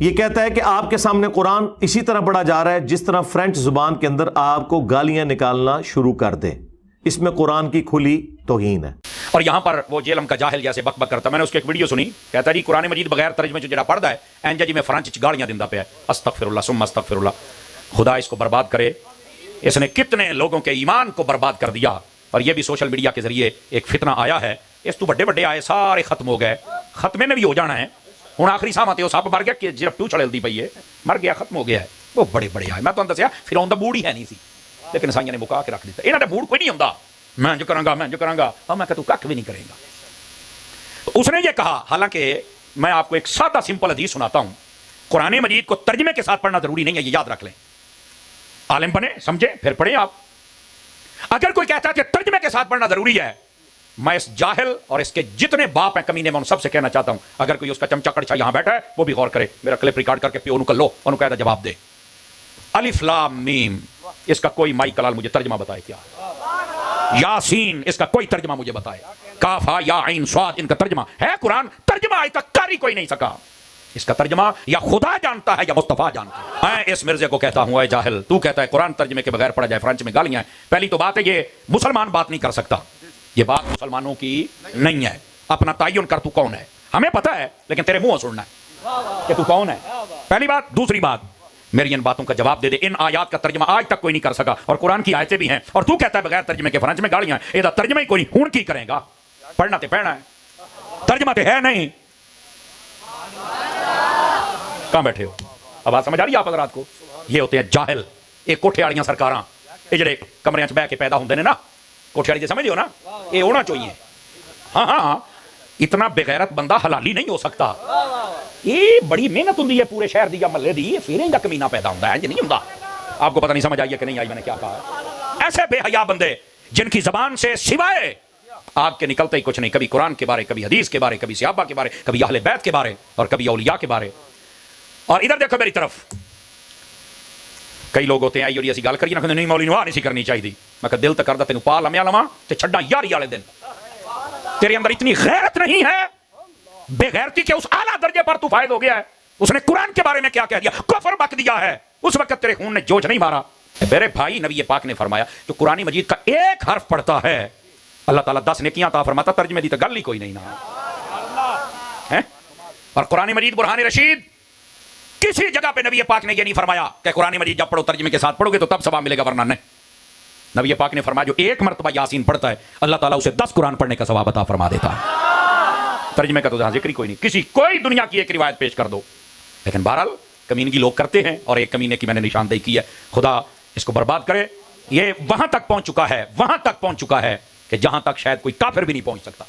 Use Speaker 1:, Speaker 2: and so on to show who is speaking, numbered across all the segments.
Speaker 1: یہ کہتا ہے کہ آپ کے سامنے قرآن اسی طرح پڑھا جا رہا ہے جس طرح فرینچ زبان کے اندر آپ کو گالیاں نکالنا شروع کر دے. اس میں قرآن کی کھلی توہین ہے.
Speaker 2: اور یہاں پر وہ جیلم کا جاہل جیسے بک بک کرتا. میں نے اس کی ایک ویڈیو سنی, کہتا جی قرآن مجید بغیر ترجمے جو جڑا پڑھدا ہے اینجا جی میں فرانچ گالیاں دیندا پیا. استغفر اللہ ثم استغفر اللہ. خدا اس کو برباد کرے. اس نے کتنے لوگوں کے ایمان کو برباد کر دیا. اور یہ بھی سوشل میڈیا کے ذریعے ایک فتنہ آیا ہے. اس تو بڑے بڑے آئے سارے ختم ہو گئے. ختمے میں بھی ہو جانا ہے. ہوں آخری سامت وہ سب مر گیا کہ جرف ٹو چڑھلتی پئی ہے, مر گیا, ختم ہو گیا ہے. وہ بڑے بڑے آئے. میں تمہیں دسیا فرعون دا موڈ ہی ہے نہیں سی, لیکن عیسائیوں نے مکا کے رکھ دیتا. انہاں دا موڈ کوئی نہیں ہوندا میں جو کراں گا میں جو کراں گا. اور میں کہ تو کھ بھی نہیں کرے گا. تو اس نے یہ کہا, حالانکہ میں آپ کو ایک سادہ سمپل حدیث سناتا ہوں. قرآن مجید کو ترجمے کے ساتھ پڑھنا ضروری نہیں ہے, یہ یاد رکھ لیں. عالم بنے سمجھیں پھر پڑھیں آپ. اگر کوئی کہتا ہے کہ ترجمے کے ساتھ پڑھنا ضروری ہے, میں اس جاہل اور اس کے جتنے باپ ہیں کمینے میں ان سب سے کہنا چاہتا ہوں, اگر کوئی اس کا چمچا کڑچا یہاں بیٹھا ہے وہ بھی غور کرے. میرا کلپ ریکارڈ کر کے پیو نو کر لو, انہوں کہتا جواب دے. الف لام میم اس کا کوئی مائی کلال مجھے ترجمہ بتائے کیا. یاسین اس کا کوئی ترجمہ مجھے بتائے. کاف ہا یا عین صاد ان کا ترجمہ ہے. قرآن ترجمہ آج تک کاری کوئی نہیں سکا. اس کا ترجمہ یا خدا جانتا ہے یا مصطفیٰ جانتا ہے. میں اس مرزے کو کہتا ہوں, اے جاہل, تو کہتا ہے قرآن ترجمے کے بغیر پڑھا جائے, فرانچ میں گالیاں ہیں. پہلی تو بات ہے یہ مسلمان بات نہیں کر سکتا. یہ بات مسلمانوں کی نہیں ہے. اپنا تعین کر تو کون ہے. ہمیں پتہ ہے لیکن تیرے منہ سننا ہے کہ تو کون ہے. پہلی بات. دوسری بات, میری ان باتوں کا جواب دے دے. ان آیات کا ترجمہ آج تک کوئی نہیں کر سکا, اور قرآن کی آیتیں بھی ہیں, اور تو کہتا ہے بغیر ترجمے کے فرانچ میں گالیاں ہیں. یہ ترجمہ ہی کوئی ہون کی کرے گا. پڑھنا تے پڑھنا ہے, ترجمہ تے ہے نہیں. کہاں بیٹھے ہو؟ اب بات سمجھ آ رہی ہے آپ حضرات کو؟ یہ ہوتے ہیں جاہل. ایک کوٹھے والیاں سرکاراں, یہ جڑے کمرے چ بہ کے پیدا ہوندے نے نا, کوٹھے والی سمجھ ہو نا, یہ ہونا چاہیے. ہاں ہاں, اتنا بغیرت بندہ حلالی نہیں ہو سکتا. یہ بڑی محنت ہوندی ہے پورے شہر دی یا محلے دی, پھر انجا کمینہ پیدا ہوندا ہے. یہ نہیں ہوندا. آپ کو پتہ نہیں سمجھ آئی ہے کہ نہیں آئی میں نے کیا کہا. ایسے بے حیا بندے جن کی زبان سے سوائے آگ کے نکلتے ہی کچھ نہیں. کبھی قرآن کے بارے, کبھی حدیث کے بارے, کبھی صحابہ کے بارے, کبھی اہل بیت کے بارے, اور کبھی اولیاء کے بارے. اور ادھر دیکھو میری طرف, کئی لوگ ہوتے ہیں آئی ایسی گل کریے نا, نہیں مولی نواں نہیں سی کرنی چاہیے. میں کہ دل تو کردا تینوں پا لمیا لواں تے چھڈا یاری والے دن. تیرے اندر اتنی غیرت نہیں ہے, بے غیرتی کے اس اعلیٰ درجے پر تو فائد ہو گیا ہے. اس نے قرآن کے بارے میں کیا کہہ دیا, کفر بک دیا ہے. اس وقت تیرے خون نے جوش نہیں مارا. میرے بھائی, نبی پاک نے فرمایا جو قرآن مجید کا ایک حرف پڑھتا ہے اللہ تعالیٰ 10 نیکیاں عطا فرماتا. ترجمے دی تو گل ہی کوئی نہیں نا. اور قرآن مجید برہان رشید, کسی جگہ پہ نبی پاک نے یہ نہیں فرمایا کہ قرآن مجید جب پڑھو ترجمے کے ساتھ پڑھو گے تو تب ثواب ملے گا, ورنہ نہیں. نبی پاک نے فرمایا جو ایک مرتبہ یاسین پڑھتا ہے اللہ تعالیٰ اسے 10 قرآن پڑھنے کا ثواب عطا فرما دیتا ہے. ترجمے کا تو ذکر ہی کوئی نہیں. کوئی دنیا کی ایک روایت پیش کر دو. لیکن بہرحال کمینگی لوگ کرتے ہیں, اور ایک کمینے کی میں نے نشاندہی کی ہے. خدا اس کو برباد کرے. یہ وہاں تک پہنچ چکا ہے, وہاں تک پہنچ چکا ہے کہ جہاں تک شاید کوئی کافر بھی نہیں پہنچ سکتا.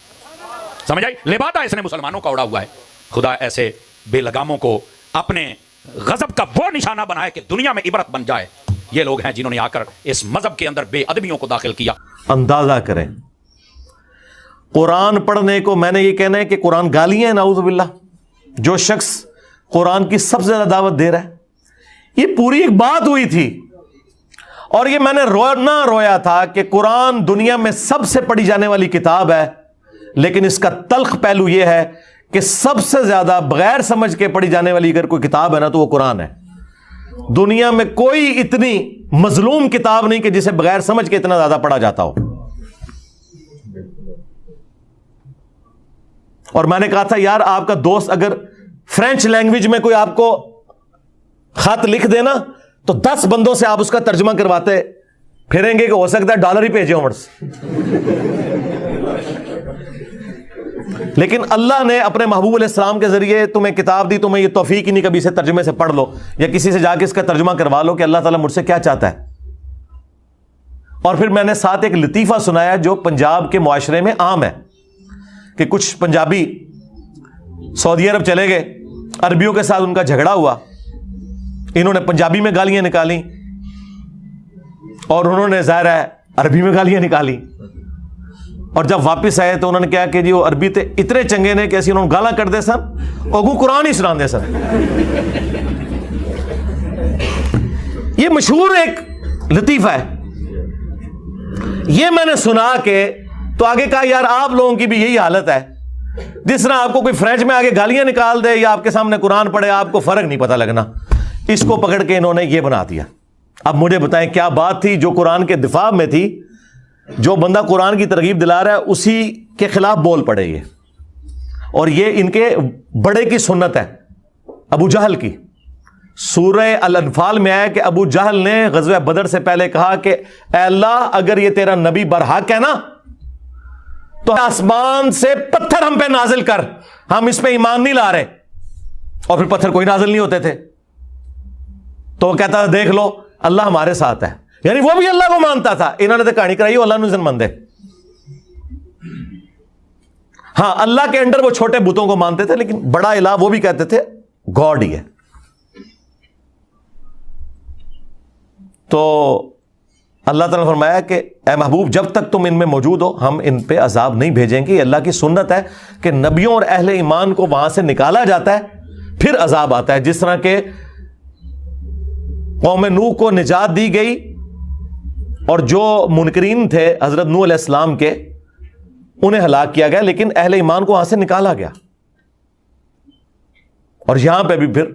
Speaker 2: سمجھ آئی؟ لبادہ اس نے مسلمانوں کا اڑا ہوا ہے. خدا ایسے بے لگاموں کو اپنے غضب کا وہ نشانہ بنائے کہ دنیا میں عبرت بن جائے. یہ لوگ ہیں جنہوں نے آ کر اس مذہب کے اندر بے ادبیوں کو داخل کیا.
Speaker 1: اندازہ کریں, قرآن پڑھنے کو میں نے یہ کہنا ہے کہ قرآن گالیاں ہیں, نعوذ باللہ. جو شخص قرآن کی سب سے زیادہ دعوت دے رہا ہے, یہ پوری ایک بات ہوئی تھی, اور یہ میں نے رویا تھا کہ قرآن دنیا میں سب سے پڑھی جانے والی کتاب ہے, لیکن اس کا تلخ پہلو یہ ہے کہ سب سے زیادہ بغیر سمجھ کے پڑھی جانے والی اگر کوئی کتاب ہے نا تو وہ قرآن ہے. دنیا میں کوئی اتنی مظلوم کتاب نہیں کہ جسے بغیر سمجھ کے اتنا زیادہ پڑھا جاتا ہو. اور میں نے کہا تھا یار آپ کا دوست اگر فرینچ لینگویج میں کوئی آپ کو خط لکھ دینا تو 10 بندوں سے آپ اس کا ترجمہ کرواتے پھریں گے کہ ہو سکتا ہے ڈالر ہی بھیجے ہوں. لیکن اللہ نے اپنے محبوب علیہ السلام کے ذریعے تمہیں کتاب دی, تمہیں یہ توفیق ہی نہیں کبھی اسے ترجمے سے پڑھ لو یا کسی سے جا کے اس کا ترجمہ کروا لو کہ اللہ تعالیٰ مجھ سے کیا چاہتا ہے. اور پھر میں نے ساتھ ایک لطیفہ سنایا جو پنجاب کے معاشرے میں عام ہے کہ کچھ پنجابی سعودی عرب چلے گئے, عربیوں کے ساتھ ان کا جھگڑا ہوا, انہوں نے پنجابی میں گالیاں نکالی اور انہوں نے ظاہر ہے عربی میں گالیاں نکالی. اور جب واپس آئے تو انہوں نے کہا کہ جی وہ عربی تے اتنے چنگے نے کہ ایسی انہوں نے گالاں کر دے سن اگو قرآن ہی سنا دے سن. یہ مشہور ایک لطیفہ ہے, یہ میں نے سنا کے تو آگے کہا یار آپ لوگوں کی بھی یہی حالت ہے, جس طرح آپ کو کوئی فرینچ میں آگے گالیاں نکال دے یا آپ کے سامنے قرآن پڑھے آپ کو فرق نہیں پتہ لگنا. اس کو پکڑ کے انہوں نے یہ بنا دیا. اب مجھے بتائیں کیا بات تھی جو قرآن کے دفاع میں تھی؟ جو بندہ قرآن کی ترغیب دلا رہا ہے اسی کے خلاف بول پڑے یہ. اور یہ ان کے بڑے کی سنت ہے، ابو جہل کی. سورہ الانفال میں آیا کہ ابو جہل نے غزوہ بدر سے پہلے کہا کہ اے اللہ اگر یہ تیرا نبی برحق ہے نا تو آسمان سے پتھر ہم پہ نازل کر، ہم اس پہ ایمان نہیں لا رہے. اور پھر پتھر کوئی نازل نہیں ہوتے تھے. تو وہ کہتا دیکھ لو اللہ ہمارے ساتھ ہے، یعنی وہ بھی اللہ کو مانتا تھا. انہوں نے تو کہانی کرائی اللہ نزن مندے. ہاں اللہ کے انڈر وہ چھوٹے بتوں کو مانتے تھے، لیکن بڑا الہ وہ بھی کہتے تھے گاڈ ہی ہے. تو اللہ تعالیٰ نے فرمایا کہ اے محبوب جب تک تم ان میں موجود ہو ہم ان پہ عذاب نہیں بھیجیں گے. اللہ کی سنت ہے کہ نبیوں اور اہل ایمان کو وہاں سے نکالا جاتا ہے پھر عذاب آتا ہے. جس طرح کہ قوم نوح کو نجات دی گئی اور جو منکرین تھے حضرت نوح علیہ السلام کے انہیں ہلاک کیا گیا، لیکن اہل ایمان کو وہاں سے نکالا گیا. اور یہاں پہ بھی پھر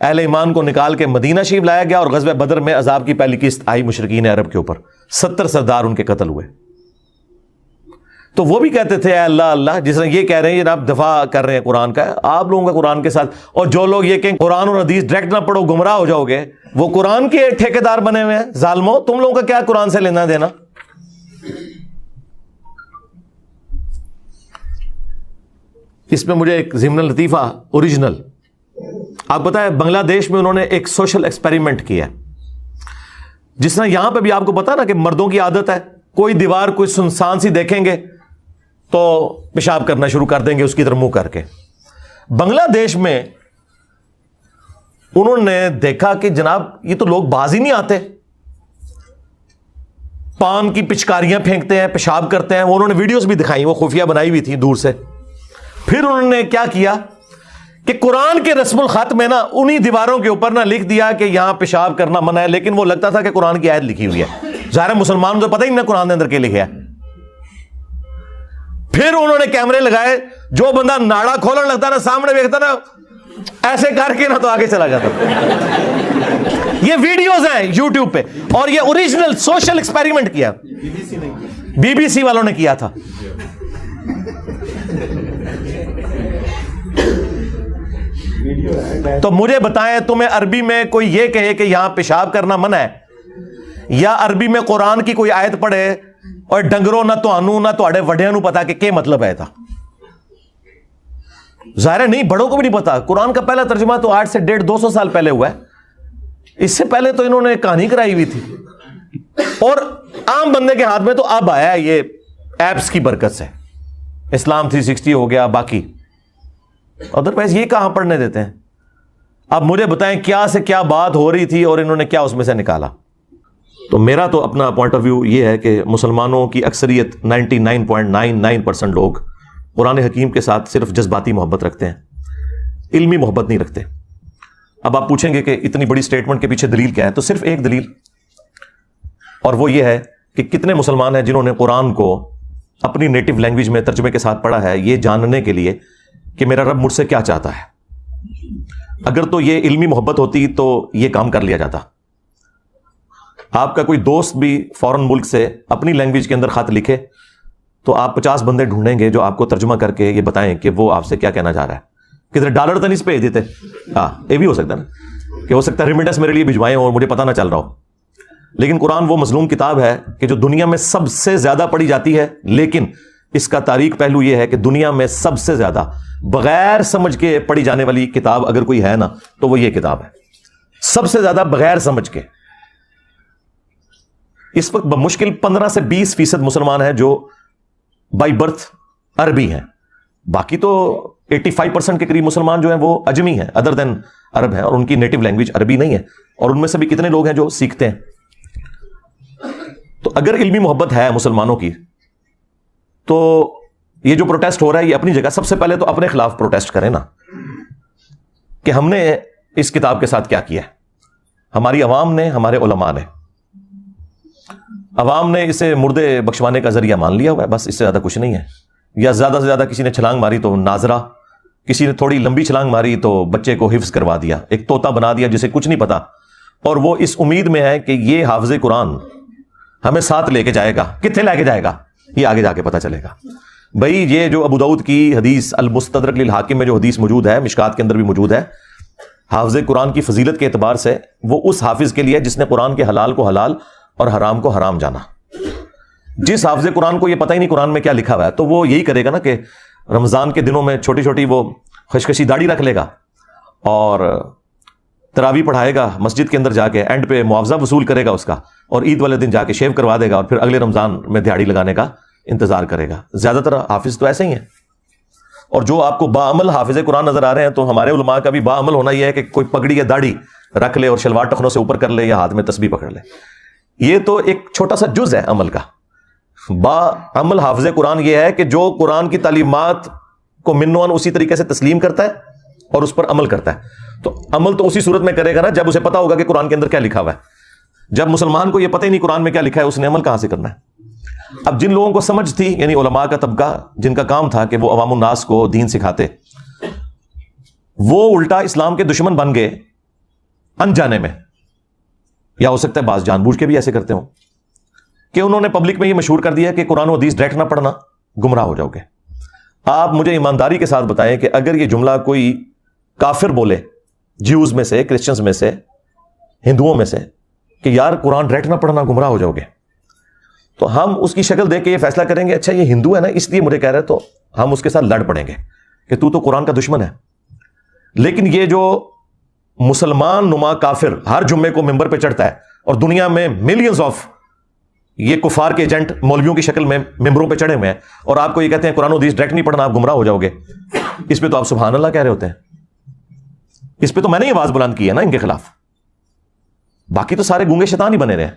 Speaker 1: اہل ایمان کو نکال کے مدینہ شریف لایا گیا اور غزوہ بدر میں عذاب کی پہلی قسط آئی مشرکین عرب کے اوپر. 70 سردار ان کے قتل ہوئے. تو وہ بھی کہتے تھے اے اللہ اللہ، جس طرح یہ کہہ رہے ہیں آپ دفاع کر رہے ہیں قرآن کا، آپ لوگوں کا قرآن کے ساتھ. اور جو لوگ یہ کہیں قرآن اور حدیث ڈائریکٹ نہ پڑھو گمراہ ہو جاؤ گے، وہ قرآن کے ٹھیکیدار بنے ہوئے ہیں. ظالمو تم لوگوں کا کیا قرآن سے لینا دینا؟ اس میں مجھے ایک ضمن لطیفہ اوریجنل، آپ پتہ ہے بنگلہ دیش میں انہوں نے ایک سوشل ایکسپیریمنٹ کیا. جس طرح یہاں پہ بھی آپ کو پتا نا کہ مردوں کی عادت ہے کوئی دیوار کوئی سنسان سی دیکھیں گے تو پیشاب کرنا شروع کر دیں گے اس کی طرف منہ کر کے. بنگلہ دیش میں انہوں نے دیکھا کہ جناب یہ تو لوگ باز ہی نہیں آتے، پان کی پچکاریاں پھینکتے ہیں، پیشاب کرتے ہیں. انہوں نے ویڈیوز بھی دکھائی، وہ خفیہ بنائی ہوئی تھی دور سے. پھر انہوں نے کیا کیا کہ قرآن کے رسم الخط میں نا انہی دیواروں کے اوپر نا لکھ دیا کہ یہاں پیشاب کرنا منع ہے، لیکن وہ لگتا تھا کہ قرآن کی آیت لکھی ہوئی ہے. ظاہر مسلمان تو پتہ ہی نہیں قرآن کے اندر کیا لکھا ہے. پھر انہوں نے کیمرے لگائے، جو بندہ ناڑا کھولنے لگتا نا سامنے دیکھتا نا ایسے کر کے نا تو آگے چلا جاتا. یہ ویڈیوز ہیں یوٹیوب پہ، اور یہ اوریجنل سوشل ایکسپیریمنٹ کیا بی بی سی والوں نے کیا تھا. تو مجھے بتائیں تمہیں عربی میں کوئی یہ کہے کہ یہاں پیشاب کرنا منع ہے، یا عربی میں قرآن کی کوئی آیت پڑھے اور ڈنگروں نہ توانو نہ توڑے وڈیاں نو پتا کہ کیا مطلب ہے تھا. ظاہر ہے نہیں، بڑوں کو بھی نہیں پتا. قرآن کا پہلا ترجمہ تو 800 سے 250 سال پہلے ہوا ہے. اس سے پہلے تو انہوں نے کہانی کرائی ہوئی تھی، اور عام بندے کے ہاتھ میں تو اب آیا ہے یہ ایپس کی برکت سے. اسلام 360 ہو گیا، باقی ادروائز یہ کہاں پڑھنے دیتے ہیں. اب مجھے بتائیں کیا سے کیا بات ہو رہی تھی اور انہوں نے کیا اس میں سے نکالا. تو میرا تو اپنا پوائنٹ آف ویو یہ ہے کہ مسلمانوں کی اکثریت 99.99% لوگ قرآن حکیم کے ساتھ صرف جذباتی محبت رکھتے ہیں، علمی محبت نہیں رکھتے. اب آپ پوچھیں گے کہ اتنی بڑی سٹیٹمنٹ کے پیچھے دلیل کیا ہے، تو صرف ایک دلیل، اور وہ یہ ہے کہ کتنے مسلمان ہیں جنہوں نے قرآن کو اپنی نیٹو لینگویج میں ترجمے کے ساتھ پڑھا ہے، یہ جاننے کے لیے کہ میرا رب مجھ سے کیا چاہتا ہے. اگر تو یہ علمی محبت ہوتی تو یہ کام کر لیا جاتا. آپ کا کوئی دوست بھی فورن ملک سے اپنی لینگویج کے اندر خط لکھے تو آپ 50 بندے ڈھونڈیں گے جو آپ کو ترجمہ کر کے یہ بتائیں کہ وہ آپ سے کیا کہنا چاہ رہا ہے. کتنے ڈالر تو نہیں بھیج دیتے. ہاں یہ بھی ہو سکتا ہے نا کہ ہو سکتا ہے ریمیٹنس میرے لیے بھجوائیں اور مجھے پتہ نہ چل رہا ہو. لیکن قرآن وہ مظلوم کتاب ہے کہ جو دنیا میں سب سے زیادہ پڑھی جاتی ہے، لیکن اس کا تاریخ پہلو یہ ہے کہ دنیا میں سب سے زیادہ بغیر سمجھ کے پڑھی جانے والی کتاب اگر کوئی ہے نا تو وہ یہ کتاب ہے. سب سے زیادہ بغیر سمجھ کے. اس وقت بمشکل 15 سے 20% مسلمان ہیں جو بائی برتھ عربی ہیں. باقی تو 85% کے قریب مسلمان جو ہیں وہ اجمی ہیں، ادر دین عرب ہیں، اور ان کی نیٹو لینگویج عربی نہیں ہے. اور ان میں سے بھی کتنے لوگ ہیں جو سیکھتے ہیں. تو اگر علمی محبت ہے مسلمانوں کی تو یہ جو پروٹیسٹ ہو رہا ہے یہ اپنی جگہ. سب سے پہلے تو اپنے خلاف پروٹیسٹ کریں نا کہ ہم نے اس کتاب کے ساتھ کیا کیا ہے. ہماری عوام نے، ہمارے علماء نے، عوام نے اسے مردے بخشوانے کا ذریعہ مان لیا ہوا ہے، بس اس سے زیادہ کچھ نہیں ہے. یا زیادہ سے زیادہ کسی نے چھلانگ ماری تو ناظرہ، کسی نے تھوڑی لمبی چھلانگ ماری تو بچے کو حفظ کروا دیا، ایک طوطا بنا دیا جسے کچھ نہیں پتا، اور وہ اس امید میں ہے کہ یہ حافظ قرآن ہمیں ساتھ لے کے جائے گا۔ کتنے لے کے جائے گا یہ آگے جا کے پتہ چلے گا۔ بھائی یہ جو ابو داؤد کی حدیث المستدرک للحاکم میں جو حدیث موجود ہے، مشکات کے اندر بھی موجود ہے، حافظ قرآن کی فضیلت کے اعتبار سے وہ اس حافظ کے لیے جس نے قرآن کے حلال کو حلال اور حرام کو حرام جانا۔ جس حافظ قرآن کو یہ پتہ ہی نہیں قرآن میں کیا لکھا ہوا ہے، تو وہ یہی کرے گا نا کہ رمضان کے دنوں میں چھوٹی چھوٹی وہ خشخشی داڑھی رکھ لے گا اور تراویح پڑھائے گا مسجد کے اندر جا کے، اینڈ پہ معاوضہ وصول کرے گا اس کا، اور عید والے دن جا کے شیو کروا دے گا، اور پھر اگلے رمضان میں دیہڑی لگانے کا انتظار کرے گا۔ زیادہ تر حافظ تو ایسے ہی ہیں۔ اور جو آپ کو باعمل حافظ قرآن نظر آ رہے ہیں، تو ہمارے علماء کا بھی باعمل ہونا یہ ہے کہ کوئی پگڑی یا داڑھی رکھ لے اور شلوار ٹخنوں سے اوپر کر لے یا ہاتھ میں تسبیح پکڑ لے۔ یہ تو ایک چھوٹا سا جز ہے عمل کا۔ باعمل حافظ قرآن یہ ہے کہ جو قرآن کی تعلیمات کو منوان اسی طریقے سے تسلیم کرتا ہے اور اس پر عمل کرتا ہے۔ تو عمل تو اسی صورت میں کرے گا نا جب اسے پتا ہوگا کہ قرآن کے اندر کیا لکھا ہوا ہے۔ جب مسلمان کو یہ پتہ ہی نہیں قرآن میں کیا لکھا ہے، اس نے عمل کہاں سے کرنا ہے؟ اب جن لوگوں کو سمجھ تھی، یعنی علماء کا طبقہ جن کا کام تھا کہ وہ عوام الناس کو دین سکھاتے، وہ الٹا اسلام کے دشمن بن گئے انجانے میں، یا ہو سکتا ہے بعض جان بوجھ کے بھی ایسے کرتے ہوں، کہ انہوں نے پبلک میں یہ مشہور کر دیا کہ قرآن و حدیث ڈائریکٹ نہ پڑھنا، گمراہ ہو جاؤ گے۔ آپ مجھے ایمانداری کے ساتھ بتائیں کہ اگر یہ جملہ کوئی کافر بولے، جیوز میں سے، کرسچنز میں سے، ہندوؤں میں سے، کہ یار قرآن ڈائریکٹ نہ پڑھنا، گمراہ ہو جاؤ گے، تو ہم اس کی شکل دیکھ کے یہ فیصلہ کریں گے اچھا یہ ہندو ہے نا اس لیے مجھے کہہ رہے، تو ہم اس کے ساتھ لڑ پڑیں گے کہ تو قرآن کا دشمن ہے۔ لیکن یہ جو مسلمان نما کافر ہر جمعے کو ممبر پہ چڑھتا ہے، اور دنیا میں ملینز آف یہ کفار کے ایجنٹ مولویوں کی شکل میں ممبروں پہ چڑھے ہوئے ہیں، اور آپ کو یہ کہتے ہیں قرآن و حدیث ڈائریکٹ نہیں پڑھنا، آپ گمراہ ہو جاؤ گے، اس پہ تو آپ سبحان اللہ کہہ رہے ہوتے ہیں۔ اس پہ تو میں نے یہ آواز بلند کی ہے نا ان کے خلاف، باقی تو سارے گونگے شیطان ہی بنے رہے ہیں،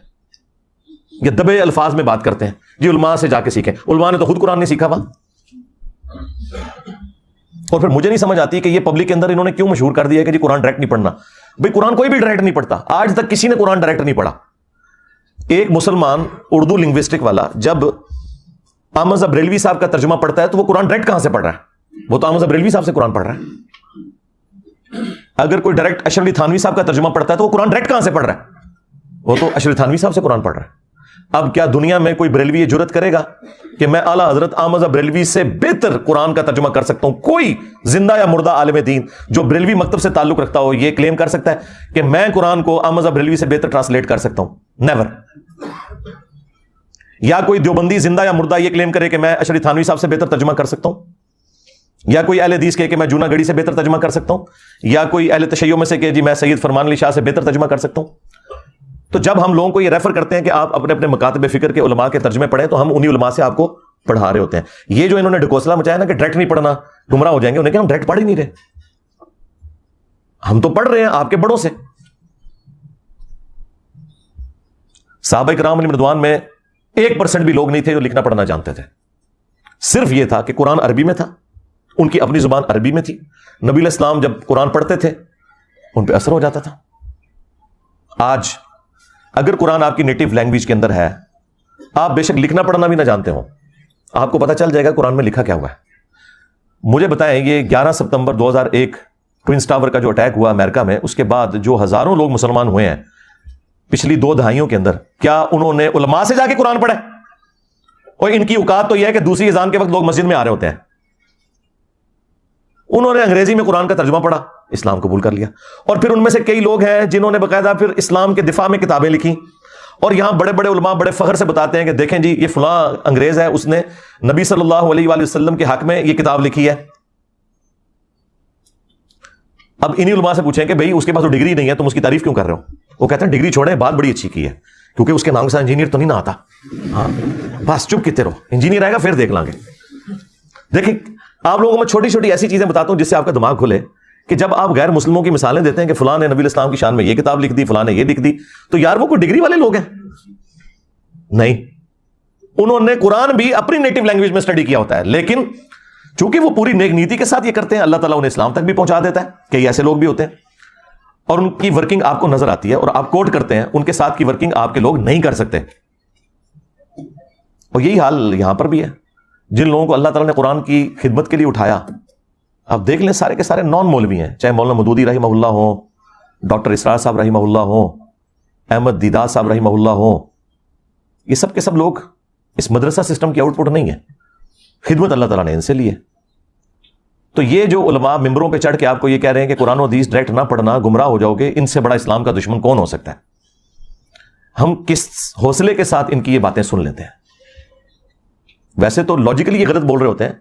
Speaker 1: یہ دبے الفاظ میں بات کرتے ہیں جی علماء سے جا کے سیکھیں۔ علماء نے تو خود قرآن نہیں سیکھا ہوا۔ اور پھر مجھے نہیں سمجھ آتی کہ یہ پبلک کے اندر انہوں نے کیوں مشہور کر دیا ہے کہ جی قرآن ڈائریکٹ نہیں پڑھنا۔ بھئی قرآن کوئی بھی ڈائریکٹ نہیں پڑھتا، آج تک کسی نے قرآن ڈائریکٹ نہیں پڑھا۔ ایک مسلمان اردو لنگوسٹک والا جب احمد بریلوی صاحب کا ترجمہ پڑھتا ہے تو وہ قرآن ڈائریکٹ کہاں سے پڑھ رہا ہے؟ وہ تو احمد بریلوی صاحب سے قرآن پڑھ رہا ہے۔ اگر کوئی ڈائریکٹ اشرف علی تھانوی صاحب کا ترجمہ پڑھتا ہے تو وہ قرآن ڈائریکٹ کہاں سے پڑھ رہا ہے؟ وہ تو اشرف علی تھانوی صاحب سے قرآن پڑھ رہا ہے۔ اب کیا دنیا میں کوئی بریلوی یہ جرت کرے گا کہ میں اعلیٰ حضرت احمد بریلوی سے بہتر قرآن کا ترجمہ کر سکتا ہوں؟ کوئی زندہ یا مردہ عالم دین جو بریلوی مکتب سے تعلق رکھتا ہو یہ کلیم کر سکتا ہے کہ میں قرآن کو احمد بریلوی سے بہتر ٹرانسلیٹ کر سکتا ہوں؟ نیور۔ یا کوئی دیوبندی زندہ یا مردہ یہ کلیم کرے کہ میں اشرف تھانوی صاحب سے بہتر ترجمہ کر سکتا ہوں؟ یا کوئی اہل حدیث کہے کہ میں جونا گڑھی سے بہتر ترجمہ کر سکتا ہوں؟ یا کوئی اہل تشیع میں سے کہ جی میں سید فرمان علی شاہ سے بہتر ترجمہ کر سکتا ہوں؟ تو جب ہم لوگوں کو یہ ریفر کرتے ہیں کہ آپ اپنے اپنے مکاتب فکر کے علماء کے ترجمے پڑھیں تو ہم انہی علماء سے آپ کو پڑھا رہے ہوتے ہیں۔ یہ جو انہوں نے ڈھکوسلا مچایا نا کہ ڈائریکٹ نہیں پڑھنا گمراہ ہو جائیں گے، انہیں کہ ہم ڈائریکٹ پڑھ ہی نہیں رہے، ہم تو پڑھ رہے ہیں آپ کے بڑوں سے۔ صحابہ کرام علیہم رضوان میں 1% بھی لوگ نہیں تھے جو لکھنا پڑھنا جانتے تھے، صرف یہ تھا کہ قرآن عربی میں تھا، ان کی اپنی زبان عربی میں تھی، نبی علیہ السلام جب قرآن پڑھتے تھے ان پہ اثر ہو جاتا تھا۔ آج اگر قرآن آپ کی نیٹو لینگویج کے اندر ہے، آپ بے شک لکھنا پڑھنا بھی نہ جانتے ہوں، آپ کو پتہ چل جائے گا قرآن میں لکھا کیا ہوا ہے۔ مجھے بتائیں یہ 11 ستمبر 2001 ٹوئنس ٹاور کا جو اٹیک ہوا امریکہ میں، اس کے بعد جو ہزاروں لوگ مسلمان ہوئے ہیں پچھلی 2 دہائیوں کے اندر، کیا انہوں نے علماء سے جا کے قرآن پڑھا؟ اور ان کی اوقات تو یہ ہے کہ دوسری اذان کے وقت لوگ مسجد میں آ رہے ہوتے ہیں، انہوں نے انگریزی میں قرآن کا ترجمہ پڑھا، اسلام قبول کر لیا۔ اور پھر ان میں سے کئی لوگ ہیں جنہوں نے باقاعدہ پھر اسلام کے دفاع میں کتابیں لکھی، اور یہاں بڑے بڑے علماء بڑے فخر سے بتاتے ہیں کہ دیکھیں جی یہ فلاں انگریز ہے، اس نے نبی صلی اللہ علیہ وآلہ وسلم کے حق میں یہ کتاب لکھی ہے۔ اب انہی علماء سے پوچھیں کہ بھئی اس کے پاس تو ڈگری نہیں ہے، تم اس کی تعریف کیوں کر رہے ہو؟ وہ کہتے ہیں ڈگری چھوڑیں، بات بڑی اچھی کی ہے، کیونکہ اس کے نام سے انجینئر تو نہیں نہ آتا۔ ہاں بس چپ کتے رہو، انجینئر آئے گا پھر دیکھ لیں گے۔ دیکھیں آپ لوگوں کو میں چھوٹی چھوٹی ایسی چیزیں بتاتا ہوں جس سے آپ کا دماغ کھلے، کہ جب آپ غیر مسلموں کی مثالیں دیتے ہیں کہ فلاں نے نبی علیہ السلام کی شان میں یہ کتاب لکھ دی، فلاں نے یہ لکھ دی، تو یار وہ کوئی ڈگری والے لوگ ہیں؟ نہیں، انہوں نے قرآن بھی اپنی نیٹو لینگویج میں اسٹڈی کیا ہوتا ہے، لیکن چونکہ وہ پوری نیک نیتی کے ساتھ یہ کرتے ہیں، اللہ تعالیٰ انہیں اسلام تک بھی پہنچا دیتا ہے۔ کئی ایسے لوگ بھی ہوتے ہیں اور ان کی ورکنگ آپ کو نظر آتی ہے اور آپ کوٹ کرتے ہیں، ان کے ساتھ کی ورکنگ آپ کے لوگ نہیں کر سکتے۔ اور یہی حال یہاں پر بھی ہے، جن لوگوں کو اللہ تعالیٰ نے قرآن کی خدمت کے لیے اٹھایا، آپ دیکھ لیں سارے کے سارے نان مولوی ہیں، چاہے مولانا مودودی رحمہ اللہ ہوں، ڈاکٹر اسرار صاحب رحمہ اللہ ہوں، احمد دیدار صاحب رحمہ اللہ ہوں، یہ سب کے سب لوگ اس مدرسہ سسٹم کی آؤٹ پٹ نہیں ہے، خدمت اللہ تعالیٰ نے ان سے لی ہے۔ تو یہ جو علماء ممبروں پہ چڑھ کے آپ کو یہ کہہ رہے ہیں کہ قرآن و حدیث ڈائریکٹ نہ پڑھنا گمراہ ہو جاؤ گے، ان سے بڑا اسلام کا دشمن کون ہو سکتا ہے؟ ہم کس حوصلے کے ساتھ ان کی یہ باتیں سن لیتے ہیں؟ ویسے تو لاجیکلی یہ غلط بول رہے ہوتے ہیں،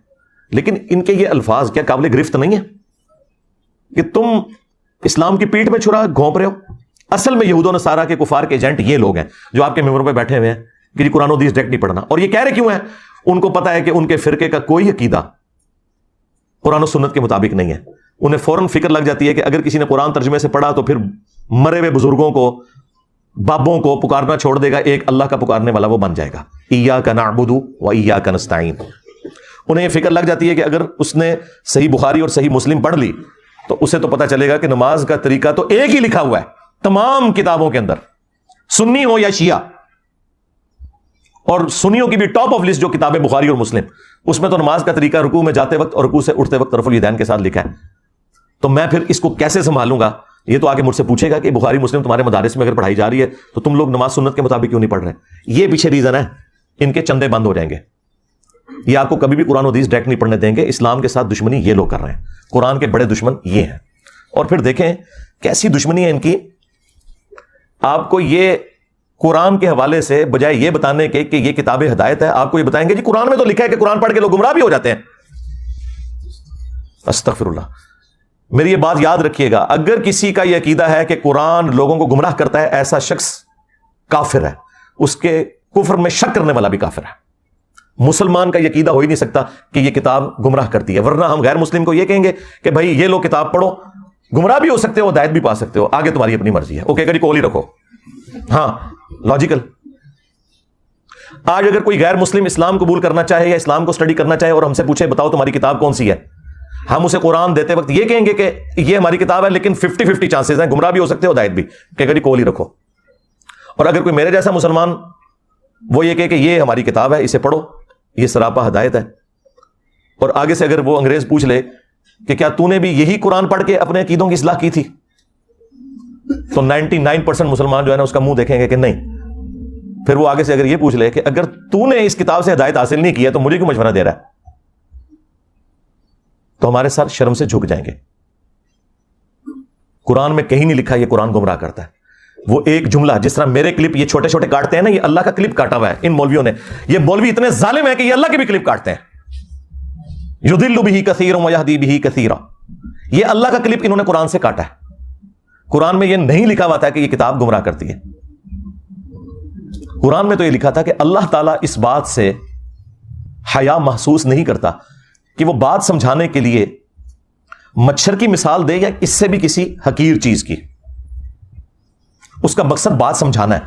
Speaker 1: لیکن ان کے یہ الفاظ کیا قابل گرفت نہیں ہے کہ تم اسلام کی پیٹھ میں چھرا گھونپ رہے ہو؟ اصل میں یہود و نصارہ کے کفار کے ایجنٹ یہ لوگ ہیں جو آپ کے ممبروں پہ بیٹھے ہوئے ہیں کہ قرآن و حدیث ڈائریکٹ نہیں پڑھنا۔ اور یہ کہہ رہے کیوں ہیں؟ ان کو پتا ہے کہ ان کے فرقے کا کوئی عقیدہ قرآن و سنت کے مطابق نہیں ہے۔ انہیں فوراً فکر لگ جاتی ہے کہ اگر کسی نے قرآن ترجمے سے پڑھا تو پھر مرے ہوئے بزرگوں کو، بابوں کو پکارنا چھوڑ دے گا، ایک اللہ کا پکارنے والا وہ بن جائے گا۔ ایاک نعبد و ایاک نستعین۔ انہیں یہ فکر لگ جاتی ہے کہ اگر اس نے صحیح بخاری اور صحیح مسلم پڑھ لی تو اسے تو پتہ چلے گا کہ نماز کا طریقہ تو ایک ہی لکھا ہوا ہے تمام کتابوں کے اندر، سنی ہو یا شیعہ، اور سنیوں کی بھی ٹاپ آف لسٹ جو کتابیں بخاری اور مسلم، اس میں تو نماز کا طریقہ رکوع میں جاتے وقت اور رکوع سے اٹھتے وقت رفع الیدین کے ساتھ لکھا ہے۔ تو میں پھر اس کو کیسے سنبھالوں گا؟ یہ تو آگے مجھ سے پوچھے گا کہ بخاری مسلم تمہارے مدارس میں اگر پڑھائی جا رہی ہے تو تم لوگ نماز سنت کے مطابق کیوں نہیں پڑھ رہے؟ یہ پیچھے ریزن ہے، ان کے چندے بند ہو جائیں گے، یہ آپ کو کبھی بھی قرآن و حدیث ڈائریکٹ نہیں پڑھنے دیں گے۔ اسلام کے ساتھ دشمنی یہ لوگ کر رہے ہیں، قرآن کے بڑے دشمن یہ ہیں۔ اور پھر دیکھیں کیسی دشمنی ہے ان کی، آپ کو یہ قرآن کے حوالے سے بجائے یہ بتانے کے کہ یہ کتاب ہدایت ہے، آپ کو یہ بتائیں گے جی قرآن میں تو لکھا ہے کہ قرآن پڑھ کے لوگ گمراہ بھی ہو جاتے ہیں۔ استغفر اللہ۔ میری یہ بات یاد رکھیے گا، اگر کسی کا یہ عقیدہ ہے کہ قرآن لوگوں کو گمراہ کرتا ہے، ایسا شخص کافر ہے، اس کے کفر میں شک کرنے والا بھی کافر ہے۔ مسلمان کا یہ عقیدہ ہو ہی نہیں سکتا کہ یہ کتاب گمراہ کرتی ہے، ورنہ ہم غیر مسلم کو یہ کہیں گے کہ بھائی یہ لو کتاب پڑھو، گمراہ بھی ہو سکتے ہو، ہدایت بھی پا سکتے ہو، آگے تمہاری اپنی مرضی ہے، اوکے کری کول ہی رکھو۔ ہاں لاجیکل۔ آج اگر کوئی غیر مسلم اسلام قبول کرنا چاہے یا اسلام کو اسٹڈی کرنا چاہے اور ہم سے پوچھے بتاؤ تمہاری کتاب کون سی ہے، ہم اسے قرآن دیتے وقت یہ کہیں گے کہ یہ ہماری کتاب ہے، لیکن 50-50 چانسز ہیں، گمراہ بھی ہو سکتے ہو، ہدایت بھی، کہ کری کول ہی رکھو۔ اور اگر کوئی میرے جیسا مسلمان وہ یہ کہے کہ یہ ہماری کتاب ہے، اسے پڑھو، یہ سراپا ہدایت ہے، اور آگے سے اگر وہ انگریز پوچھ لے کہ کیا تو نے بھی یہی قرآن پڑھ کے اپنے عقیدوں کی اصلاح کی تھی، تو 99% مسلمان جو ہے نا اس کا منہ دیکھیں گے کہ نہیں۔ پھر وہ آگے سے اگر یہ پوچھ لے کہ اگر تو نے اس کتاب سے ہدایت حاصل نہیں کی ہے تو مجھے کیوں مشورہ دے رہا ہے، تو ہمارے ساتھ شرم سے جھک جائیں گے۔ قرآن میں کہیں نہیں لکھا یہ قرآن گمراہ کرتا ہے۔ وہ ایک جملہ، جس طرح میرے کلپ یہ چھوٹے چھوٹے کاٹتے ہیں نا، یہ اللہ کا کلپ کاٹا ہوا ہے ان مولویوں نے۔ یہ مولوی اتنے ظالم ہیں کہ یہ اللہ کے بھی کلپ کاٹتے ہیں۔ یضل بہ کثیر ویہدی بہ کثیرا، یہ اللہ کا کلپ انہوں نے قرآن سے کاٹا ہے۔ قرآن میں یہ نہیں لکھا ہوا تھا کہ یہ کتاب گمراہ کرتی ہے۔ قرآن میں تو یہ لکھا تھا کہ اللہ تعالیٰ اس بات سے حیا محسوس نہیں کرتا کہ وہ بات سمجھانے کے لیے مچھر کی مثال دے یا اس سے بھی کسی حقیر چیز کی، اس کا مقصد بات سمجھانا ہے۔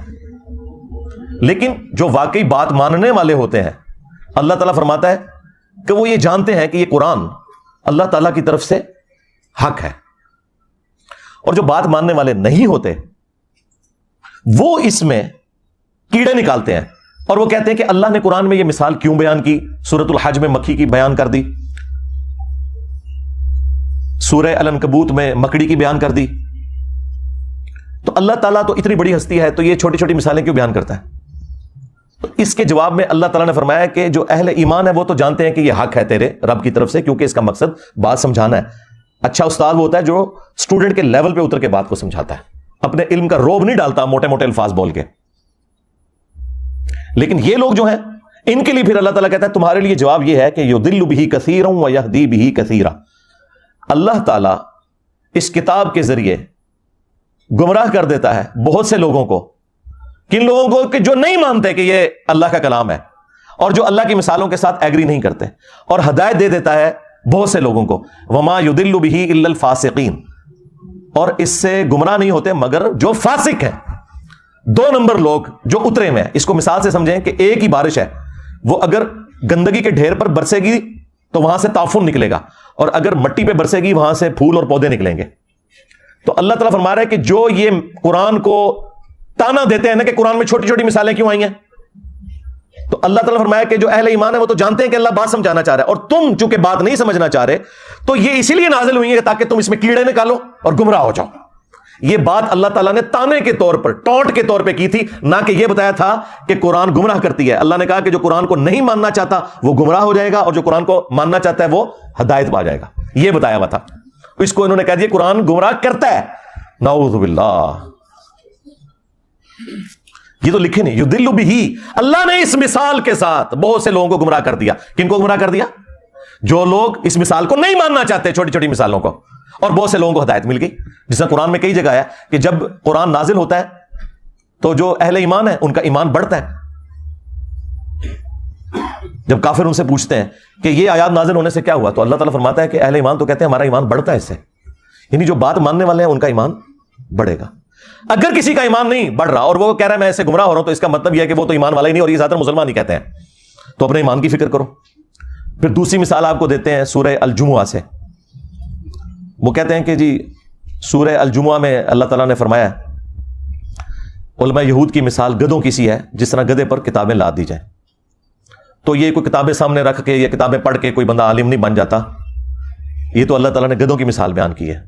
Speaker 1: لیکن جو واقعی بات ماننے والے ہوتے ہیں، اللہ تعالیٰ فرماتا ہے کہ وہ یہ جانتے ہیں کہ یہ قرآن اللہ تعالیٰ کی طرف سے حق ہے، اور جو بات ماننے والے نہیں ہوتے وہ اس میں کیڑے نکالتے ہیں اور وہ کہتے ہیں کہ اللہ نے قرآن میں یہ مثال کیوں بیان کی، سورۃ الحج میں مکھی کی بیان کر دی، سورہ العنکبوت میں مکڑی کی بیان کر دی، تو اللہ تعالیٰ تو اتنی بڑی ہستی ہے تو یہ چھوٹی چھوٹی مثالیں کیوں بیان کرتا ہے؟ تو اس کے جواب میں اللہ تعالیٰ نے فرمایا کہ جو اہل ایمان ہے وہ تو جانتے ہیں کہ یہ حق ہے تیرے رب کی طرف سے، کیونکہ اس کا مقصد بات سمجھانا ہے۔ اچھا استاد وہ ہوتا ہے جو اسٹوڈنٹ کے لیول پہ اتر کے بات کو سمجھاتا ہے، اپنے علم کا روب نہیں ڈالتا موٹے موٹے الفاظ بول کے۔ لیکن یہ لوگ جو ہیں ان کے لیے پھر اللہ تعالیٰ کہتا ہے تمہارے لیے جواب یہ ہے کہ یضل بہ کثیرا ویہدی بہ کثیرا، اللہ تعالیٰ اس کتاب کے ذریعے گمراہ کر دیتا ہے بہت سے لوگوں کو۔ کن لوگوں کو؟ کہ جو نہیں مانتے کہ یہ اللہ کا کلام ہے اور جو اللہ کی مثالوں کے ساتھ ایگری نہیں کرتے، اور ہدایت دے دیتا ہے بہت سے لوگوں کو۔ وما یضل بہ الا الفاسقین، اور اس سے گمراہ نہیں ہوتے مگر جو فاسق ہیں، 2 نمبر لوگ جو اترے میں ہیں۔ اس کو مثال سے سمجھیں کہ ایک ہی بارش ہے، وہ اگر گندگی کے ڈھیر پر برسے گی تو وہاں سے تعفن نکلے گا، اور اگر مٹی پہ برسے گی وہاں سے پھول اور پودے نکلیں گے۔ تو اللہ تعالیٰ فرما رہا ہے کہ جو یہ قرآن کو تانا دیتے ہیں نا کہ قرآن میں چھوٹی چھوٹی مثالیں کیوں آئی ہیں، تو اللہ تعالیٰ فرمایا کہ جو اہل ایمان ہے وہ تو جانتے ہیں کہ اللہ بات سمجھانا چاہ رہا ہے، اور تم چونکہ بات نہیں سمجھنا چاہ رہے تو یہ اسی لیے نازل ہوئی ہے تاکہ تم اس میں کیڑے نکالو اور گمراہ ہو جاؤ۔ یہ بات اللہ تعالیٰ نے تانے کے طور پر، ٹونٹ کے طور پہ کی تھی، نہ کہ یہ بتایا تھا کہ قرآن گمراہ کرتی ہے۔ اللہ نے کہا کہ جو قرآن کو نہیں ماننا چاہتا وہ گمراہ ہو جائے گا، اور جو قرآن کو ماننا چاہتا ہے وہ ہدایت پا جائے گا، یہ بتایا ہوا تھا۔ اس کو انہوں نے کہہ دیا قرآن گمراہ کرتا ہے، نعوذ باللہ۔ یہ تو لکھے نہیں، یضل بہ، اللہ نے اس مثال کے ساتھ بہت سے لوگوں کو گمراہ کر دیا۔ کن کو گمراہ کر دیا؟ جو لوگ اس مثال کو نہیں ماننا چاہتے، چھوٹی چھوٹی مثالوں کو، اور بہت سے لوگوں کو ہدایت مل گئی۔ جس طرح قرآن میں کئی جگہ ہے کہ جب قرآن نازل ہوتا ہے تو جو اہل ایمان ہے ان کا ایمان بڑھتا ہے۔ جب کافر ان سے پوچھتے ہیں کہ یہ آیات نازل ہونے سے کیا ہوا، تو اللہ تعالیٰ فرماتا ہے کہ اہل ایمان تو کہتے ہیں ہمارا ایمان بڑھتا ہے اس سے، یعنی جو بات ماننے والے ہیں ان کا ایمان بڑھے گا۔ اگر کسی کا ایمان نہیں بڑھ رہا اور وہ کہہ رہا ہے میں ایسے گمراہ ہو رہا ہوں، تو اس کا مطلب یہ ہے کہ وہ تو ایمان والا ہی نہیں، اور یہ زیادہ مسلمان ہی کہتے ہیں، تو اپنے ایمان کی فکر کرو۔ پھر دوسری مثال آپ کو دیتے ہیں سورہ الجمعہ سے۔ وہ کہتے ہیں کہ جی سورہ الجمعہ میں اللہ تعالیٰ نے فرمایا علماء یہود کی مثال گدھوں کی سی ہے، جس طرح گدھے پر کتابیں لاد دی جائیں۔ تو یہ کوئی کتابیں سامنے رکھ کے یا کتابیں پڑھ کے کوئی بندہ عالم نہیں بن جاتا، یہ تو اللہ تعالیٰ نے گدھوں کی مثال بیان کی ہے۔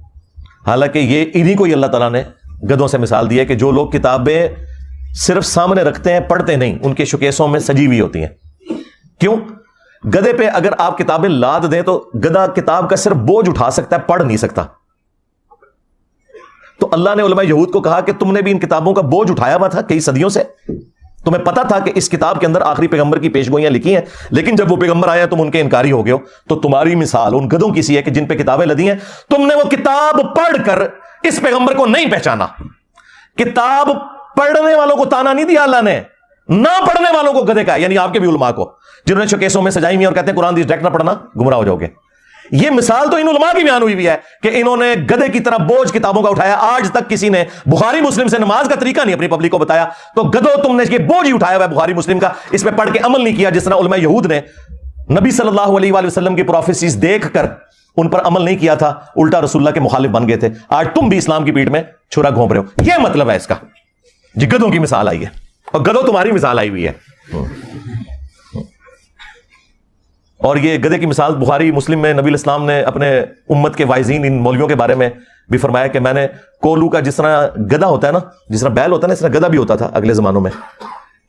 Speaker 1: حالانکہ یہ انہی کو ہی اللہ تعالیٰ نے گدھوں سے مثال دی ہے کہ جو لوگ کتابیں صرف سامنے رکھتے ہیں، پڑھتے نہیں، ان کے شوکیسوں میں سجی ہوئی ہوتی ہیں۔ کیوں؟ گدھے پہ اگر آپ کتابیں لاد دیں تو گدھا کتاب کا صرف بوجھ اٹھا سکتا ہے، پڑھ نہیں سکتا۔ تو اللہ نے علماء یہود کو کہا کہ تم نے بھی ان کتابوں کا بوجھ اٹھایا ہوا تھا کئی صدیوں سے، تمہیں پتا تھا کہ اس کتاب کے اندر آخری پیغمبر کی پیشگوئیاں لکھی ہیں، لیکن جب وہ پیغمبر آیا تم ان کے انکاری ہو گئے ہو۔ تو تمہاری مثال ان گدھوں کی سی ہے کہ جن پہ کتابیں لدی ہیں، تم نے وہ کتاب پڑھ کر اس پیغمبر کو نہیں پہچانا۔ کتاب پڑھنے والوں کو تانا نہیں دیا اللہ نے، نہ پڑھنے والوں کو گدھے کا، یعنی آپ کے بھی علماء کو جنہوں نے شوکیسوں میں سجائی ہوئی اور کہتے ہیں قرآن ڈائریکٹ نہ پڑھنا گمراہ ہو جاؤ گے۔ یہ مثال تو ان علماء کی بیان ہوئی ہے کہ انہوں نے گدھے کی طرح بوجھ کتابوں کا اٹھایا۔ آج تک کسی نے بخاری مسلم سے نماز کا طریقہ نہیں اپنی پبلک کو بتایا، تو گدھوں تم نے یہ بوجھ ہی اٹھایا ہوا ہے بخاری مسلم کا، اس پہ پڑھ کے عمل نہیں کیا۔ جس طرح علماء یہود نے نبی صلی اللہ علیہ وآلہ وسلم کی پروفیسیز دیکھ کر ان پر عمل نہیں کیا تھا، الٹا رسول اللہ کے مخالف بن گئے تھے۔ آج تم بھی اسلام کی پیٹھ میں چھرا گھونپ رہے ہو، یہ مطلب ہے اس کا۔ جی گدھوں کی مثال آئی ہے، اور گدھوں تمہاری مثال آئی ہوئی ہے۔ اور یہ گدھے کی مثال بخاری مسلم میں نبی اسلام نے اپنے امت کے وائزین ان مولویوں کے بارے میں بھی فرمایا کہ میں نے کولو کا، جس طرح گدھا ہوتا ہے نا، جس طرح بیل ہوتا ہے نا، اس طرح گدھا بھی ہوتا تھا اگلے زمانوں میں،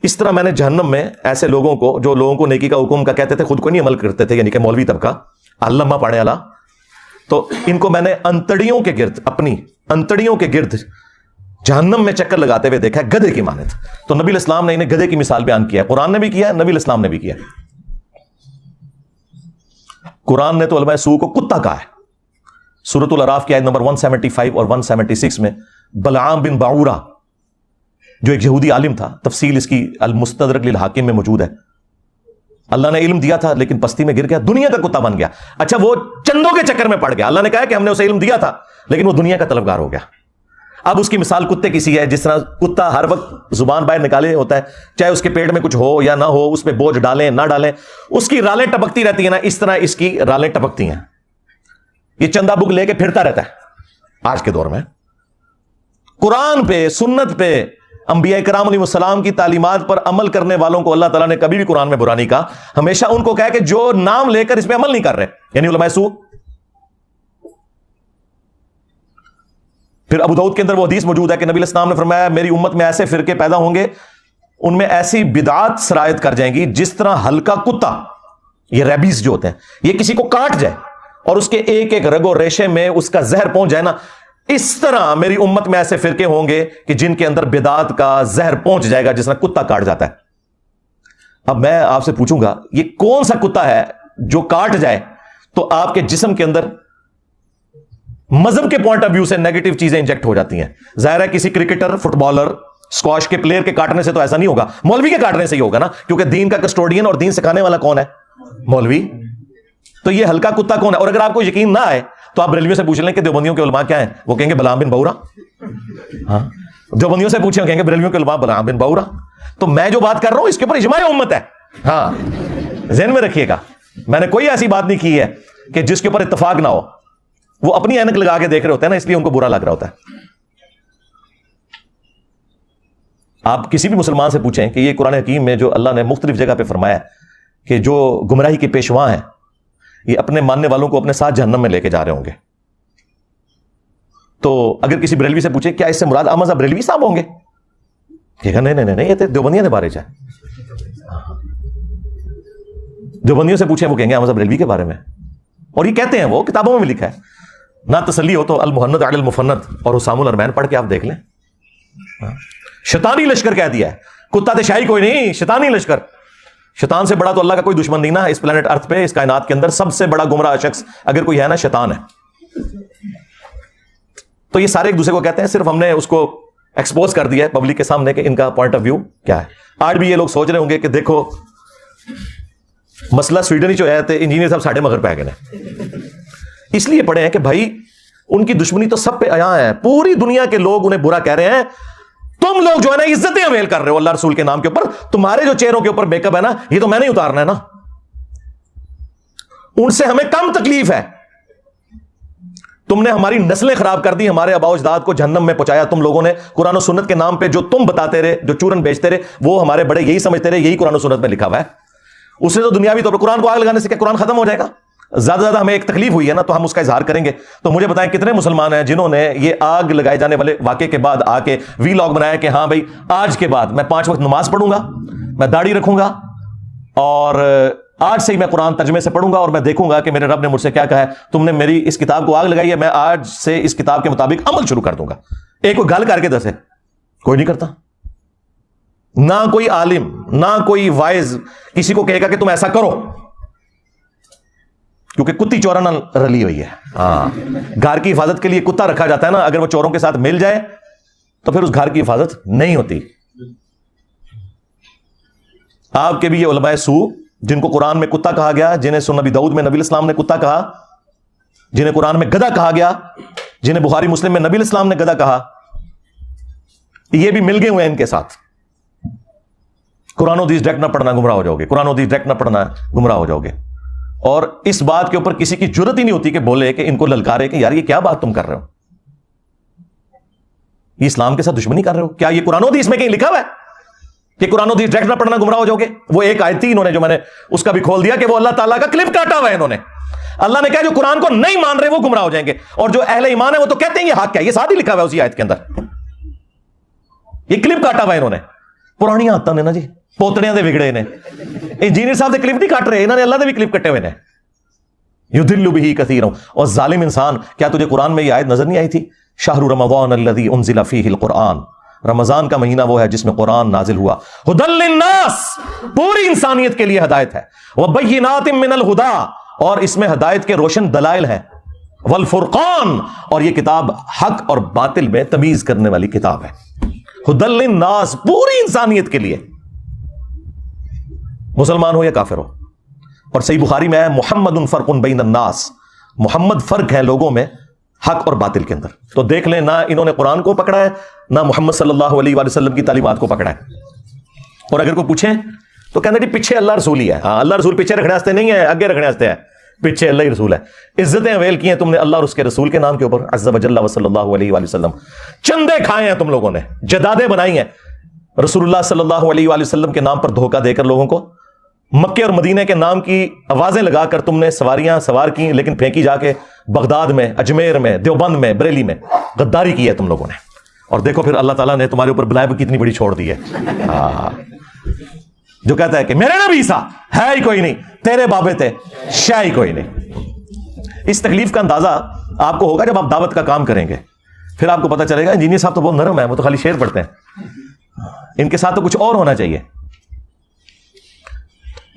Speaker 1: اس طرح میں نے جہنم میں ایسے لوگوں کو جو لوگوں کو نیکی کا حکم کا کہتے تھے، خود کو نہیں عمل کرتے تھے، یعنی کہ مولوی طبقہ علامہ پڑھنے والا، تو ان کو میں نے انتڑیوں کے گرد، اپنی انتڑیوں کے گرد جہنم میں چکر لگاتے ہوئے دیکھا ہے، گدھے کی مانند۔ تو نبی اسلام نے انہیں گدھے کی مثال بیان کیا ہے، قرآن نے بھی کیا ہے، نبی اسلام نے بھی کیا ہے۔ قرآن نے تو علماء سوء کو کتا کہا ہے۔ سورۃ الاعراف کی آیت نمبر 175 اور 176 میں بلعام بن باعورہ جو ایک یہودی عالم تھا، تفصیل اس کی المستدرک للحاکم میں موجود ہے، اللہ نے علم دیا تھا لیکن پستی میں گر گیا، دنیا کا کتا بن گیا۔ اچھا وہ چندوں کے چکر میں پڑ گیا، اللہ نے کہا کہ ہم نے اسے علم دیا تھا لیکن وہ دنیا کا طلبگار ہو گیا۔ اب اس کی مثال کتے کی سی ہے، جس طرح کتا ہر وقت زبان باہر نکالے ہوتا ہے، چاہے اس کے پیٹ میں کچھ ہو یا نہ ہو، اس پہ بوجھ ڈالیں نہ ڈالیں، اس کی رالیں ٹپکتی رہتی ہیں نا، اس طرح اس کی رالیں ٹپکتی ہیں۔ یہ چندہ بک لے کے پھرتا رہتا ہے آج کے دور میں۔ قرآن پہ، سنت پہ، انبیاء کرام علیہ السلام کی تعلیمات پر عمل کرنے والوں کو اللہ تعالیٰ نے کبھی بھی قرآن میں برا نہیں کہا، ہمیشہ ان کو کہا کہ جو نام لے کر اس پہ عمل نہیں کر رہے، یعنی علماء سوء۔ پھر ابو داؤد کے اندر وہ حدیث موجود ہے کہ نبی اسلام نے فرمایا میری امت میں ایسے فرقے پیدا ہوں گے، ان میں ایسی بدعات سرایت کر جائیں گی جس طرح ہلکا کتا، یہ ریبیز جو ہوتے ہیں، یہ کسی کو کاٹ جائے اور اس کے ایک ایک رگ و ریشے میں اس کا زہر پہنچ جائے نا، اس طرح میری امت میں ایسے فرقے ہوں گے کہ جن کے اندر بدعات کا زہر پہنچ جائے گا جس طرح کتا کاٹ جاتا ہے۔ اب میں آپ سے پوچھوں گا یہ کون سا کتا ہے جو کاٹ جائے تو آپ کے جسم کے اندر مذہب کے پوائنٹ آف ویو سے نیگیٹو چیزیں انجیکٹ ہو جاتی ہیں؟ ظاہر ہے کسی کرکٹر، فٹ بالر، اسکواش کے پلیئر کے کاٹنے سے تو ایسا نہیں ہوگا، مولوی کے کاٹنے سے ہی ہوگا نا، کیونکہ دین کا کسٹوڈین اور دین سکھانے والا کون ہے؟ مولوی۔ تو یہ ہلکا کتا کون ہے؟ اور اگر آپ کو یقین نہ آئے تو آپ بریلویوں سے پوچھ لیں کہ دیوبندیوں کے علماء کیا ہیں، وہ کہیں گے بلعام بن باعورہ۔ ہاں دیوبندیوں سے پوچھیں کہیں گے بریلویوں کے علماء بلعام بن باعورہ۔ تو میں جو بات کر رہا ہوں اس کے اوپر اجماع امت ہے، ہاں ذہن میں رکھیے گا، میں نے کوئی ایسی بات نہیں کی ہے کہ جس کے اوپر اتفاق نہ ہو۔ وہ اپنی اینک لگا کے دیکھ رہے ہوتے ہیں نا، اس لیے ان کو برا لگ رہا ہوتا ہے۔ آپ کسی بھی مسلمان سے پوچھیں کہ یہ قرآن حکیم میں جو اللہ نے مختلف جگہ پہ فرمایا کہ جو گمراہی کے پیشوا ہیں یہ اپنے ماننے والوں کو اپنے ساتھ جہنم میں لے کے جا رہے ہوں گے، تو اگر کسی بریلوی سے پوچھیں کیا اس سے مراد احمد صاحب بریلوی صاحب ہوں گے، کہے گا نہیں یہ تو دیوبندیوں کے بارے ہے. دیوبندیوں سے پوچھیں وہ کہیں گے احمد صاحب بریلوی کے بارے میں، اور یہ کہتے ہیں، وہ کتابوں میں بھی لکھا ہے. نہ تسلی ہو تو المحنت علی المفند اور حسام الارمین پڑھ کے آپ دیکھ لیں. شیطانی لشکر کہہ دیا ہے، کتا تے شاہی کوئی نہیں، شیطانی لشکر. شیطان سے بڑا تو اللہ کا کوئی دشمن نہیں نا اس پلانٹ ارتھ پہ، اس کائنات کے اندر سب سے بڑا گمراہ شخص اگر کوئی ہے نا شیطان ہے. تو یہ سارے ایک دوسرے کو کہتے ہیں، صرف ہم نے اس کو ایکسپوز کر دیا ہے پبلک کے سامنے کہ ان کا پوائنٹ آف ویو کیا ہے. آج بھی یہ لوگ سوچ رہے ہوں گے کہ دیکھو مسئلہ سویڈن ہی جو ہے انجینئر صاحب ساڑھے مگر پہ گئے. اس لیے پڑھے ہیں کہ بھائی ان کی دشمنی تو سب پہ عیاں ہے، پوری دنیا کے لوگ انہیں برا کہہ رہے ہیں. تم لوگ جو ہے نا عزتیں اویل کر رہے ہو اللہ رسول کے نام کے اوپر، تمہارے جو چہروں کے اوپر میک اپ ہے نا یہ تو میں نہیں اتارنا ہے نا، ان سے ہمیں کم تکلیف ہے. تم نے ہماری نسلیں خراب کر دی، ہمارے آباء و اجداد کو جہنم میں پہنچایا تم لوگوں نے. قرآن و سنت کے نام پہ جو تم بتاتے رہے، جو چورن بیچتے رہے، وہ ہمارے بڑے یہی سمجھتے رہے یہی قرآن و سنت میں لکھا ہوا ہے. اس نے تو دنیاوی طور پر قرآن کو آگ لگانے سے کیا قرآن ختم ہو جائے گا؟ زیادہ زیادہ ہمیں ایک تکلیف ہوئی ہے نا تو ہم اس کا اظہار کریں گے. تو مجھے بتائیں کتنے مسلمان ہیں جنہوں نے یہ آگ لگائے جانے والے واقعے کے بعد آ کے وی لاگ بنایا کہ ہاں بھائی آج کے بعد میں 5 وقت نماز پڑھوں گا، میں داڑھی رکھوں گا، اور آج سے ہی میں قرآن ترجمے سے پڑھوں گا، اور میں دیکھوں گا کہ میرے رب نے مجھ سے کیا کہا ہے. تم نے میری اس کتاب کو آگ لگائی ہے، میں آج سے اس کتاب کے مطابق عمل شروع کر دوں گا. ایک کوئی گل کر کے دسے، کوئی نہیں کرتا. نہ کوئی عالم نہ کوئی وائز کسی کو کہے گا کہ تم ایسا کرو، کیونکہ کتی چورا نہ رلی ہوئی ہے. ہاں، گھر کی حفاظت کے لیے کتا رکھا جاتا ہے نا، اگر وہ چوروں کے ساتھ مل جائے تو پھر اس گھر کی حفاظت نہیں ہوتی. آپ کے بھی یہ علماء سو جن کو قرآن میں کتا کہا گیا، جنہیں سنن نبی داؤد میں نبی الاسلام نے کتا کہا، جنہیں قرآن میں گدھا کہا گیا، جنہیں بخاری مسلم میں نبی الاسلام نے گدھا کہا، یہ بھی مل گئے ہوئے ہیں ان کے ساتھ. قرآن و حدیث ڈائریکٹ نہ پڑھنا گمراہ ہو جاؤ گے، قرآن و حدیث ڈائریکٹ نہ پڑھنا گمراہ ہو جاؤ گے. اور اس بات کے اوپر کسی کی جرت ہی نہیں ہوتی کہ بولے کہ ان کو للکارے کہ یار یہ کیا بات تم کر رہے ہو، یہ اسلام کے ساتھ دشمنی کر رہے ہو. کیا یہ قرآن و حدیث میں کہیں لکھا ہوا ہے کہ قرآن و حدیث ڈائریکٹ نہ پڑھنا گمراہ ہو جاؤ گے؟ وہ ایک آیت تھی انہوں نے جو میں نے اس کا بھی کھول دیا کہ وہ اللہ تعالیٰ کا کلپ کاٹا ہوا ہے انہوں نے. اللہ نے کہا جو قرآن کو نہیں مان رہے وہ گمراہ ہو جائیں گے، اور جو اہل ایمان ہے وہ تو کہتے ہیں یہ حق ہے. یہ ساتھ ہی لکھا ہوا ہے اسی آیت کے اندر، یہ کلپ کاٹا ہوا ہے انہوں نے. پرانی آدتاں نے نا جی، پوتڑیاں دے بگڑے نے. انجینئر صاحب دے کلپ نہیں کاٹ رہے، انہوں نے اللہ دے بھی کلپ کٹے ہوئے نے. یضل بہ کثیرا. اور ظالم انسان، کیا تجھے قرآن میں یہ آیت نظر نہیں آئی تھی؟ شہر رمضان الذی انزل فیہ القرآن، رمضان کا مہینہ وہ ہے جس میں قرآن نازل ہوا. ھدی للناس، پوری انسانیت کے لیے ہدایت ہے. وبینات من الہدی، اور اس میں ہدایت کے روشن دلائل ہیں. والفرقان، اور یہ کتاب حق اور باطل میں تمیز کرنے والی کتاب ہے. ھدی للناس، پوری انسانیت کے لیے، مسلمان ہو یا کافر ہو. اور صحیح بخاری میں ہے محمد فرق بین الناس، محمد فرق ہے لوگوں میں حق اور باطل کے اندر. تو دیکھ لیں نہ انہوں نے قرآن کو پکڑا ہے نہ محمد صلی اللہ علیہ وآلہ وسلم کی تعلیمات کو پکڑا ہے. اور اگر کوئی پوچھیں تو کہنا جی پیچھے اللہ رسول ہی ہے. ہاں، اللہ رسول پیچھے رکھنے واسطے نہیں ہے، آگے رکھنے واسطے ہے. پیچھے اللہ ہی رسول ہے. عزتیں اویل کی ہیں تم نے اللہ اور اس کے رسول کے نام کے اوپر، عز وجل و صلی اللہ علیہ وآلہ وسلم. چندے کھائے ہیں تم لوگوں نے، جدادیں بنائی ہیں رسول اللہ صلی اللہ علیہ وآلہ وسلم کے نام پر دھوکہ دے کر لوگوں کو. مکے اور مدینے کے نام کی آوازیں لگا کر تم نے سواریاں سوار کی، لیکن پھینکی جا کے بغداد میں، اجمیر میں، دیوبند میں، بریلی میں. غداری کی ہے تم لوگوں نے. اور دیکھو پھر اللہ تعالیٰ نے تمہارے اوپر بلائے کتنی بڑی چھوڑ دی ہے. جو کہتا ہے کہ میرے نبی عیسیٰ ہے ہی کوئی نہیں، تیرے بابے تھے شاہ ہی کوئی نہیں. اس تکلیف کا اندازہ آپ کو ہوگا جب آپ دعوت کا کام کریں گے. پھر آپ کو پتہ چلے گا انجینئر صاحب تو بہت نرم ہے، وہ تو خالی شعر پڑھتے ہیں، ان کے ساتھ تو کچھ اور ہونا چاہیے.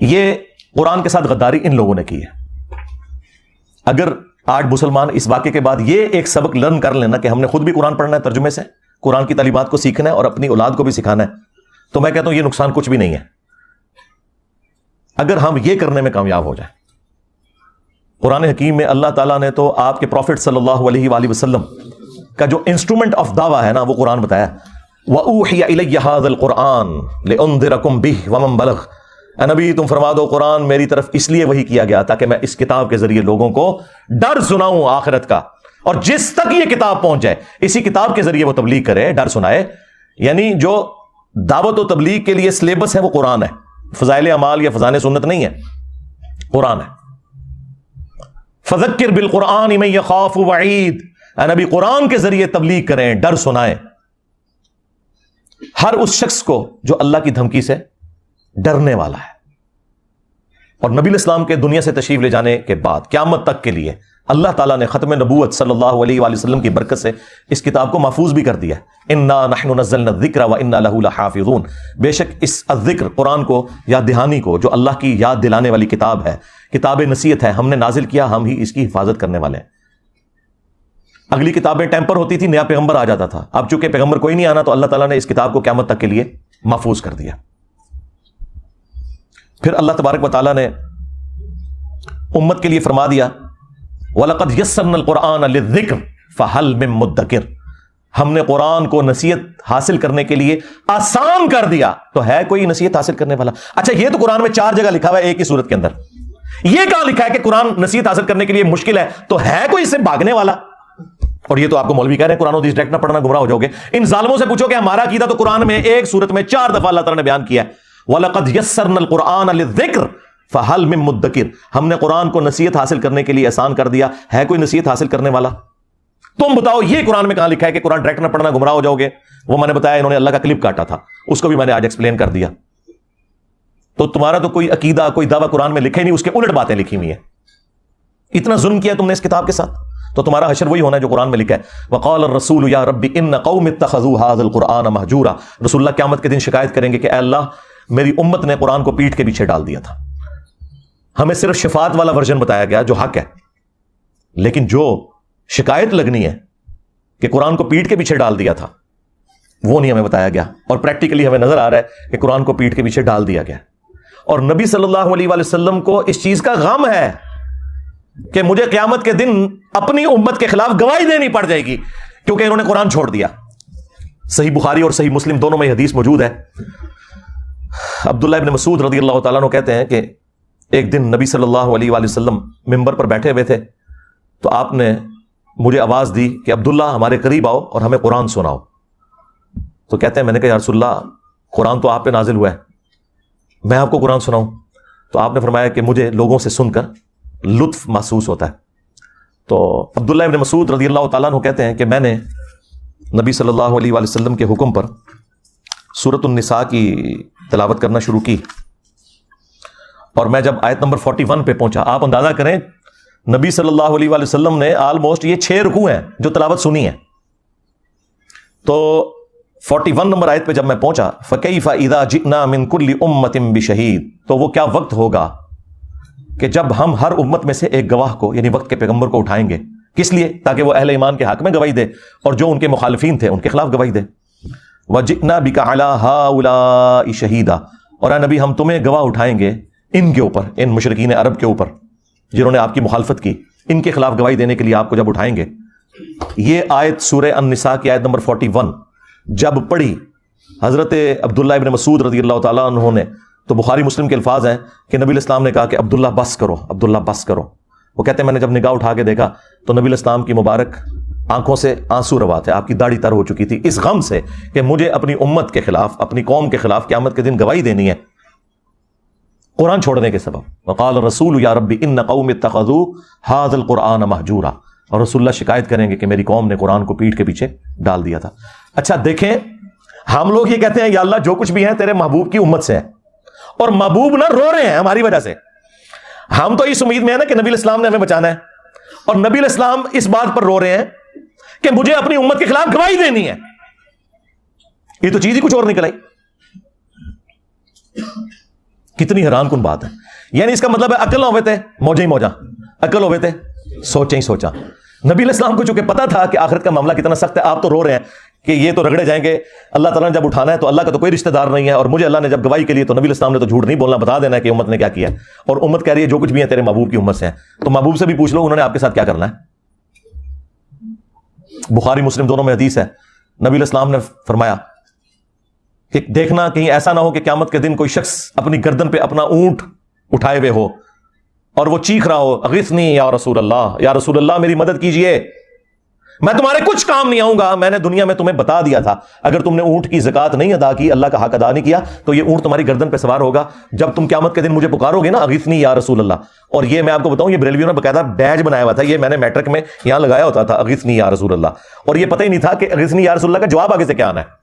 Speaker 1: یہ قرآن کے ساتھ غداری ان لوگوں نے کی ہے. اگر آج مسلمان اس واقعے کے بعد یہ ایک سبق لرن کر لینا کہ ہم نے خود بھی قرآن پڑھنا ہے ترجمے سے، قرآن کی تعلیمات کو سیکھنا ہے اور اپنی اولاد کو بھی سکھانا ہے، تو میں کہتا ہوں یہ نقصان کچھ بھی نہیں ہے اگر ہم یہ کرنے میں کامیاب ہو جائیں. قرآن حکیم میں اللہ تعالیٰ نے تو آپ کے پروفٹ صلی اللہ علیہ وآلہ وسلم کا جو انسٹرومنٹ آف دعویٰ ہے نا وہ قرآن بتایا. وَأُوحِيَ إِلَيَّ هَذَا الْقُرْآنُ لِأُنذِرَكُم بِهِ وَمَن بَلَغَ. اے نبی تم فرما دو قرآن میری طرف اس لیے وحی کیا گیا تاکہ میں اس کتاب کے ذریعے لوگوں کو ڈر سناؤں آخرت کا، اور جس تک یہ کتاب پہنچ جائے اسی کتاب کے ذریعے وہ تبلیغ کرے، ڈر سنائے. یعنی جو دعوت و تبلیغ کے لیے سلیبس ہے وہ قرآن ہے، فضائل اعمال یا فضائل سنت نہیں ہے، قرآن ہے۔ فذکر بالقرآن من یخاف وعید، اے نبی قرآن کے ذریعے تبلیغ کریں، ڈر سنائیں ہر اس شخص کو جو اللہ کی دھمکی سے ڈرنے والا ہے۔ اور نبی الاسلام کے دنیا سے تشریف لے جانے کے بعد قیامت تک کے لیے اللہ تعالیٰ نے ختم نبوت صلی اللہ علیہ وآلہ وسلم کی برکت سے اس کتاب کو محفوظ بھی کر دیا ہے۔ انا نحن نزلنا الذکر وانا لہ لحافظون، بے شک اس الذکر قرآن کو، یاد دہانی کو، جو اللہ کی یاد دلانے والی کتاب ہے، کتاب نصیحت ہے، ہم نے نازل کیا، ہم ہی اس کی حفاظت کرنے والے ہیں۔ اگلی کتابیں ٹیمپر ہوتی تھی، نیا پیغمبر آ جاتا تھا، اب چونکہ پیغمبر کوئی نہیں آنا تو اللہ تعالیٰ نے اس کتاب کو قیامت تک کے لیے محفوظ کر دیا۔ پھر اللہ تبارک و تعالیٰ نے امت کے لیے فرما دیا وَلَقَدْ يَسَّرْنَا الْقُرْآنَ لِلذِّكْرِ فَهَلْ مِن مُدَّكِرٍ، ہم نے قرآن کو نصیحت حاصل کرنے کے لیے آسان کر دیا، تو ہے کوئی نصیحت حاصل کرنے والا؟ اچھا یہ تو قرآن میں 4 جگہ لکھا ہوا ہے ایک ہی سورت کے اندر، یہ کہاں لکھا ہے کہ قرآن نصیحت حاصل کرنے کے لیے مشکل ہے؟ تو ہے کوئی اس سے بھاگنے والا؟ اور یہ تو آپ کو مولوی کہہ رہے ہیں قرآن و حدیث ڈائریکٹ نہ پڑھنا گمراہ ہو جاؤ گے۔ ان ظالموں سے پوچھو کہ ہمارا عقیدہ تو قرآن میں ایک سورت میں 4 دفعہ اللہ تعالیٰ نے بیان کیا ہے، وَلَقَدْ يَسَّرْنَا الْقُرْآنَ لِلذِّكْرِ فَهَلْ مِن مُدَّكِرٍ، ہم نے قرآن کو نصیحت حاصل کرنے کے لیے آسان کر دیا، ہے کوئی نصیحت حاصل کرنے والا؟ تم بتاؤ یہ قرآن میں کہاں لکھا ہے کہ قرآن ڈائریکٹ نہ پڑھنا گمراہ ہو جاؤ گے؟ وہ میں نے بتایا، انہوں نے اللہ کا کلپ کاٹا تھا، اس کو بھی میں نے آج ایکسپلین کر دیا۔ تو تمہارا تو کوئی عقیدہ، کوئی دعویٰ قرآن میں لکھے نہیں، اس کے الٹ باتیں لکھی ہوئی ہیں۔ اتنا ظلم کیا تم نے اس کتاب کے ساتھ، تو تمہارا حشر وہی ہونا ہے جو قرآن میں لکھا ہے۔ وقال الرسول یا رب ان قوم اتخذوا هذا القرآن مہجورا، رسول اللہ قیامت کے دن شکایت کریں گے کہ اے اللہ میری امت نے قرآن کو پیٹھ کے پیچھے ڈال دیا تھا۔ ہمیں صرف شفاعت والا ورژن بتایا گیا جو حق ہے، لیکن جو شکایت لگنی ہے کہ قرآن کو پیٹھ کے پیچھے ڈال دیا تھا وہ نہیں ہمیں بتایا گیا، اور پریکٹیکلی ہمیں نظر آ رہا ہے کہ قرآن کو پیٹھ کے پیچھے ڈال دیا گیا۔ اور نبی صلی اللہ علیہ وآلہ وسلم کو اس چیز کا غم ہے کہ مجھے قیامت کے دن اپنی امت کے خلاف گواہی دینی پڑ جائے گی کیونکہ انہوں نے قرآن چھوڑ دیا۔ صحیح بخاری اور صحیح مسلم دونوں میں یہ حدیث موجود ہے۔ عبداللہ ابن مسعود رضی اللہ تعالیٰ عنہ کہتے ہیں کہ ایک دن نبی صلی اللہ علیہ وآلہ وسلم ممبر پر بیٹھے ہوئے تھے تو آپ نے مجھے آواز دی کہ عبداللہ ہمارے قریب آؤ اور ہمیں قرآن سناؤ۔ تو کہتے ہیں میں نے کہا یا رسول اللہ قرآن تو آپ پہ نازل ہوا ہے، میں آپ کو قرآن سناؤں؟ تو آپ نے فرمایا کہ مجھے لوگوں سے سن کر لطف محسوس ہوتا ہے۔ تو عبداللہ ابن مسعود رضی اللہ تعالیٰ عنہ کہتے ہیں کہ میں نے نبی صلی اللہ علیہ وآلہ وسلم کے حکم پر سورۃ النساء کی تلاوت کرنا شروع کی، اور میں جب آیت نمبر 41 پہ پہنچا، آپ اندازہ کریں نبی صلی اللہ علیہ وآلہ وسلم نے آلموسٹ یہ 6 رکوع ہیں جو تلاوت سنی ہے۔ تو 41 نمبر آیت پہ جب میں پہنچا فَكَيْفَ إِذَا جِئْنَا مِن كُلِّ أُمَّةٍ بِشَهِيدٍ، تو وہ کیا وقت ہوگا کہ جب ہم ہر امت میں سے ایک گواہ کو، یعنی وقت کے پیغمبر کو اٹھائیں گے، کس لیے؟ تاکہ وہ اہل ایمان کے حق میں گواہی دے اور جو ان کے مخالفین تھے ان کے خلاف گواہی دے۔ وَجِئْنَا بِكَ عَلَىٰ هَٰؤُلَاءِ شَهِيدًا، اور اے نبی ہم تمہیں گواہ اٹھائیں گے ان کے اوپر، ان مشرکین عرب کے اوپر جنہوں نے آپ کی مخالفت کی، ان کے خلاف گواہی دینے کے لیے آپ کو جب اٹھائیں گے۔ یہ آیت سورہ النساء کی آیت نمبر 41 جب پڑھی حضرت عبداللہ ابن مسعود رضی اللہ تعالیٰ عنہ نے، تو بخاری مسلم کے الفاظ ہیں کہ نبی الاسلام نے کہا کہ عبداللہ بس کرو، عبداللہ بس کرو۔ وہ کہتے ہیں میں نے جب نگاہ اٹھا کے دیکھا تو نبی الاسلام کی مبارک آنکھوں سے آنسو روا تھے، آپ کی داڑھی تر ہو چکی تھی اس غم سے کہ مجھے اپنی امت کے خلاف، اپنی قوم کے خلاف قیامت کے دن گواہی دینی ہے قرآن چھوڑنے کے سبب۔ وقال الرسول یا رب ان قوم اتخذوا هذا القرآن مہجورا، اور رسول اللہ شکایت کریں گے کہ میری قوم نے قرآن کو پیٹھ کے پیچھے ڈال دیا تھا۔ اچھا دیکھیں، ہم لوگ یہ کہتے ہیں یا اللہ جو کچھ بھی ہے تیرے محبوب کی امت سے ہے، اور محبوب نہ رو رہے ہیں ہماری وجہ سے۔ ہم تو اس امید میں ہیں نا کہ نبی الاسلام نے ہمیں بچانا ہے، اور نبی الاسلام اس بات پر رو رہے ہیں کہ مجھے اپنی امت کے خلاف گواہی دینی ہے۔ یہ تو چیز ہی کچھ اور نکل آئی۔ کتنی حیران کن بات ہے۔ یعنی اس کا مطلب ہے عقل نہ ہوئے تھے موجہ ہی موجہ، عقل ہوئے تھے سوچیں ہی سوچا۔ نبی علیہ السلام کو چونکہ پتا تھا کہ آخرت کا معاملہ کتنا سخت ہے، آپ تو رو رہے ہیں کہ یہ تو رگڑے جائیں گے، اللہ تعالیٰ نے جب اٹھانا ہے تو اللہ کا تو کوئی رشتہ دار نہیں ہے، اور مجھے اللہ نے جب گواہی کے لیے، تو نبی علیہ السلام نے تو جھوٹ نہیں بولنا، بتا دینا کہ امت نے کیا کیا ہے، اور امت کہہ رہی ہے جو کچھ بھی ہے تیرے محبوب کی امت سے ہے۔ تو محبوب سے بھی پوچھ لو انہوں نے آپ کے ساتھ کیا کرنا ہے۔ بخاری مسلم دونوں میں حدیث ہے، نبی علیہ السلام نے فرمایا کہ دیکھنا کہیں ایسا نہ ہو کہ قیامت کے دن کوئی شخص اپنی گردن پہ اپنا اونٹ اٹھائے ہوئے ہو اور وہ چیخ رہا ہو اغثنی یا رسول اللہ، یا رسول اللہ میری مدد کیجئے۔ میں تمہارے کچھ کام نہیں آؤں گا. میں نے دنیا میں تمہیں بتا دیا تھا اگر تم نے اونٹ کی زکات نہیں ادا کی, اللہ کا حق ادا نہیں کیا, تو یہ اونٹ تمہاری گردن پہ سوار ہوگا. جب تم قیامت کے دن مجھے پکارو گے نا, اغیثنی یا رسول اللہ, اور یہ میں آپ کو بتاؤں یہ بریلویوں نے باقاعدہ بیج بنایا ہوا تھا, یہ میں نے میٹرک میں یہاں لگایا ہوتا تھا, اغیثنی یا رسول اللہ, اور یہ پتہ ہی نہیں تھا کہ اغیثنی یا رسول اللہ کا جواب آگے سے کیا آنا ہے.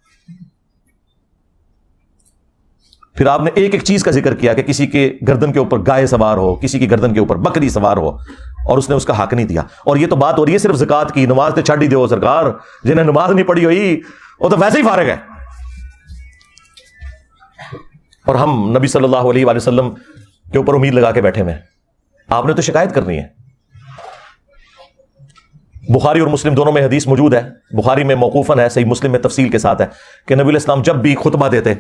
Speaker 1: پھر آپ نے ایک ایک چیز کا ذکر کیا کہ کسی کے گردن کے اوپر گائے سوار ہو, کسی کی گردن کے اوپر بکری سوار ہو, اور اس نے اس کا حق نہیں دیا. اور یہ تو بات ہو رہی ہے صرف زکات کی. نماز تو چھڈ ہی دو سرکار, جنہیں نماز نہیں پڑھی ہوئی وہ تو ویسے ہی فارغ ہے. اور ہم نبی صلی اللہ علیہ وآلہ وسلم کے اوپر امید لگا کے بیٹھے ہوئے ہیں. آپ نے تو شکایت کرنی ہے. بخاری اور مسلم دونوں میں حدیث موجود ہے. بخاری میں موقوفاً ہے, صحیح مسلم میں تفصیل کے ساتھ ہے کہ نبی علیہ السلام جب بھی خطبہ دیتے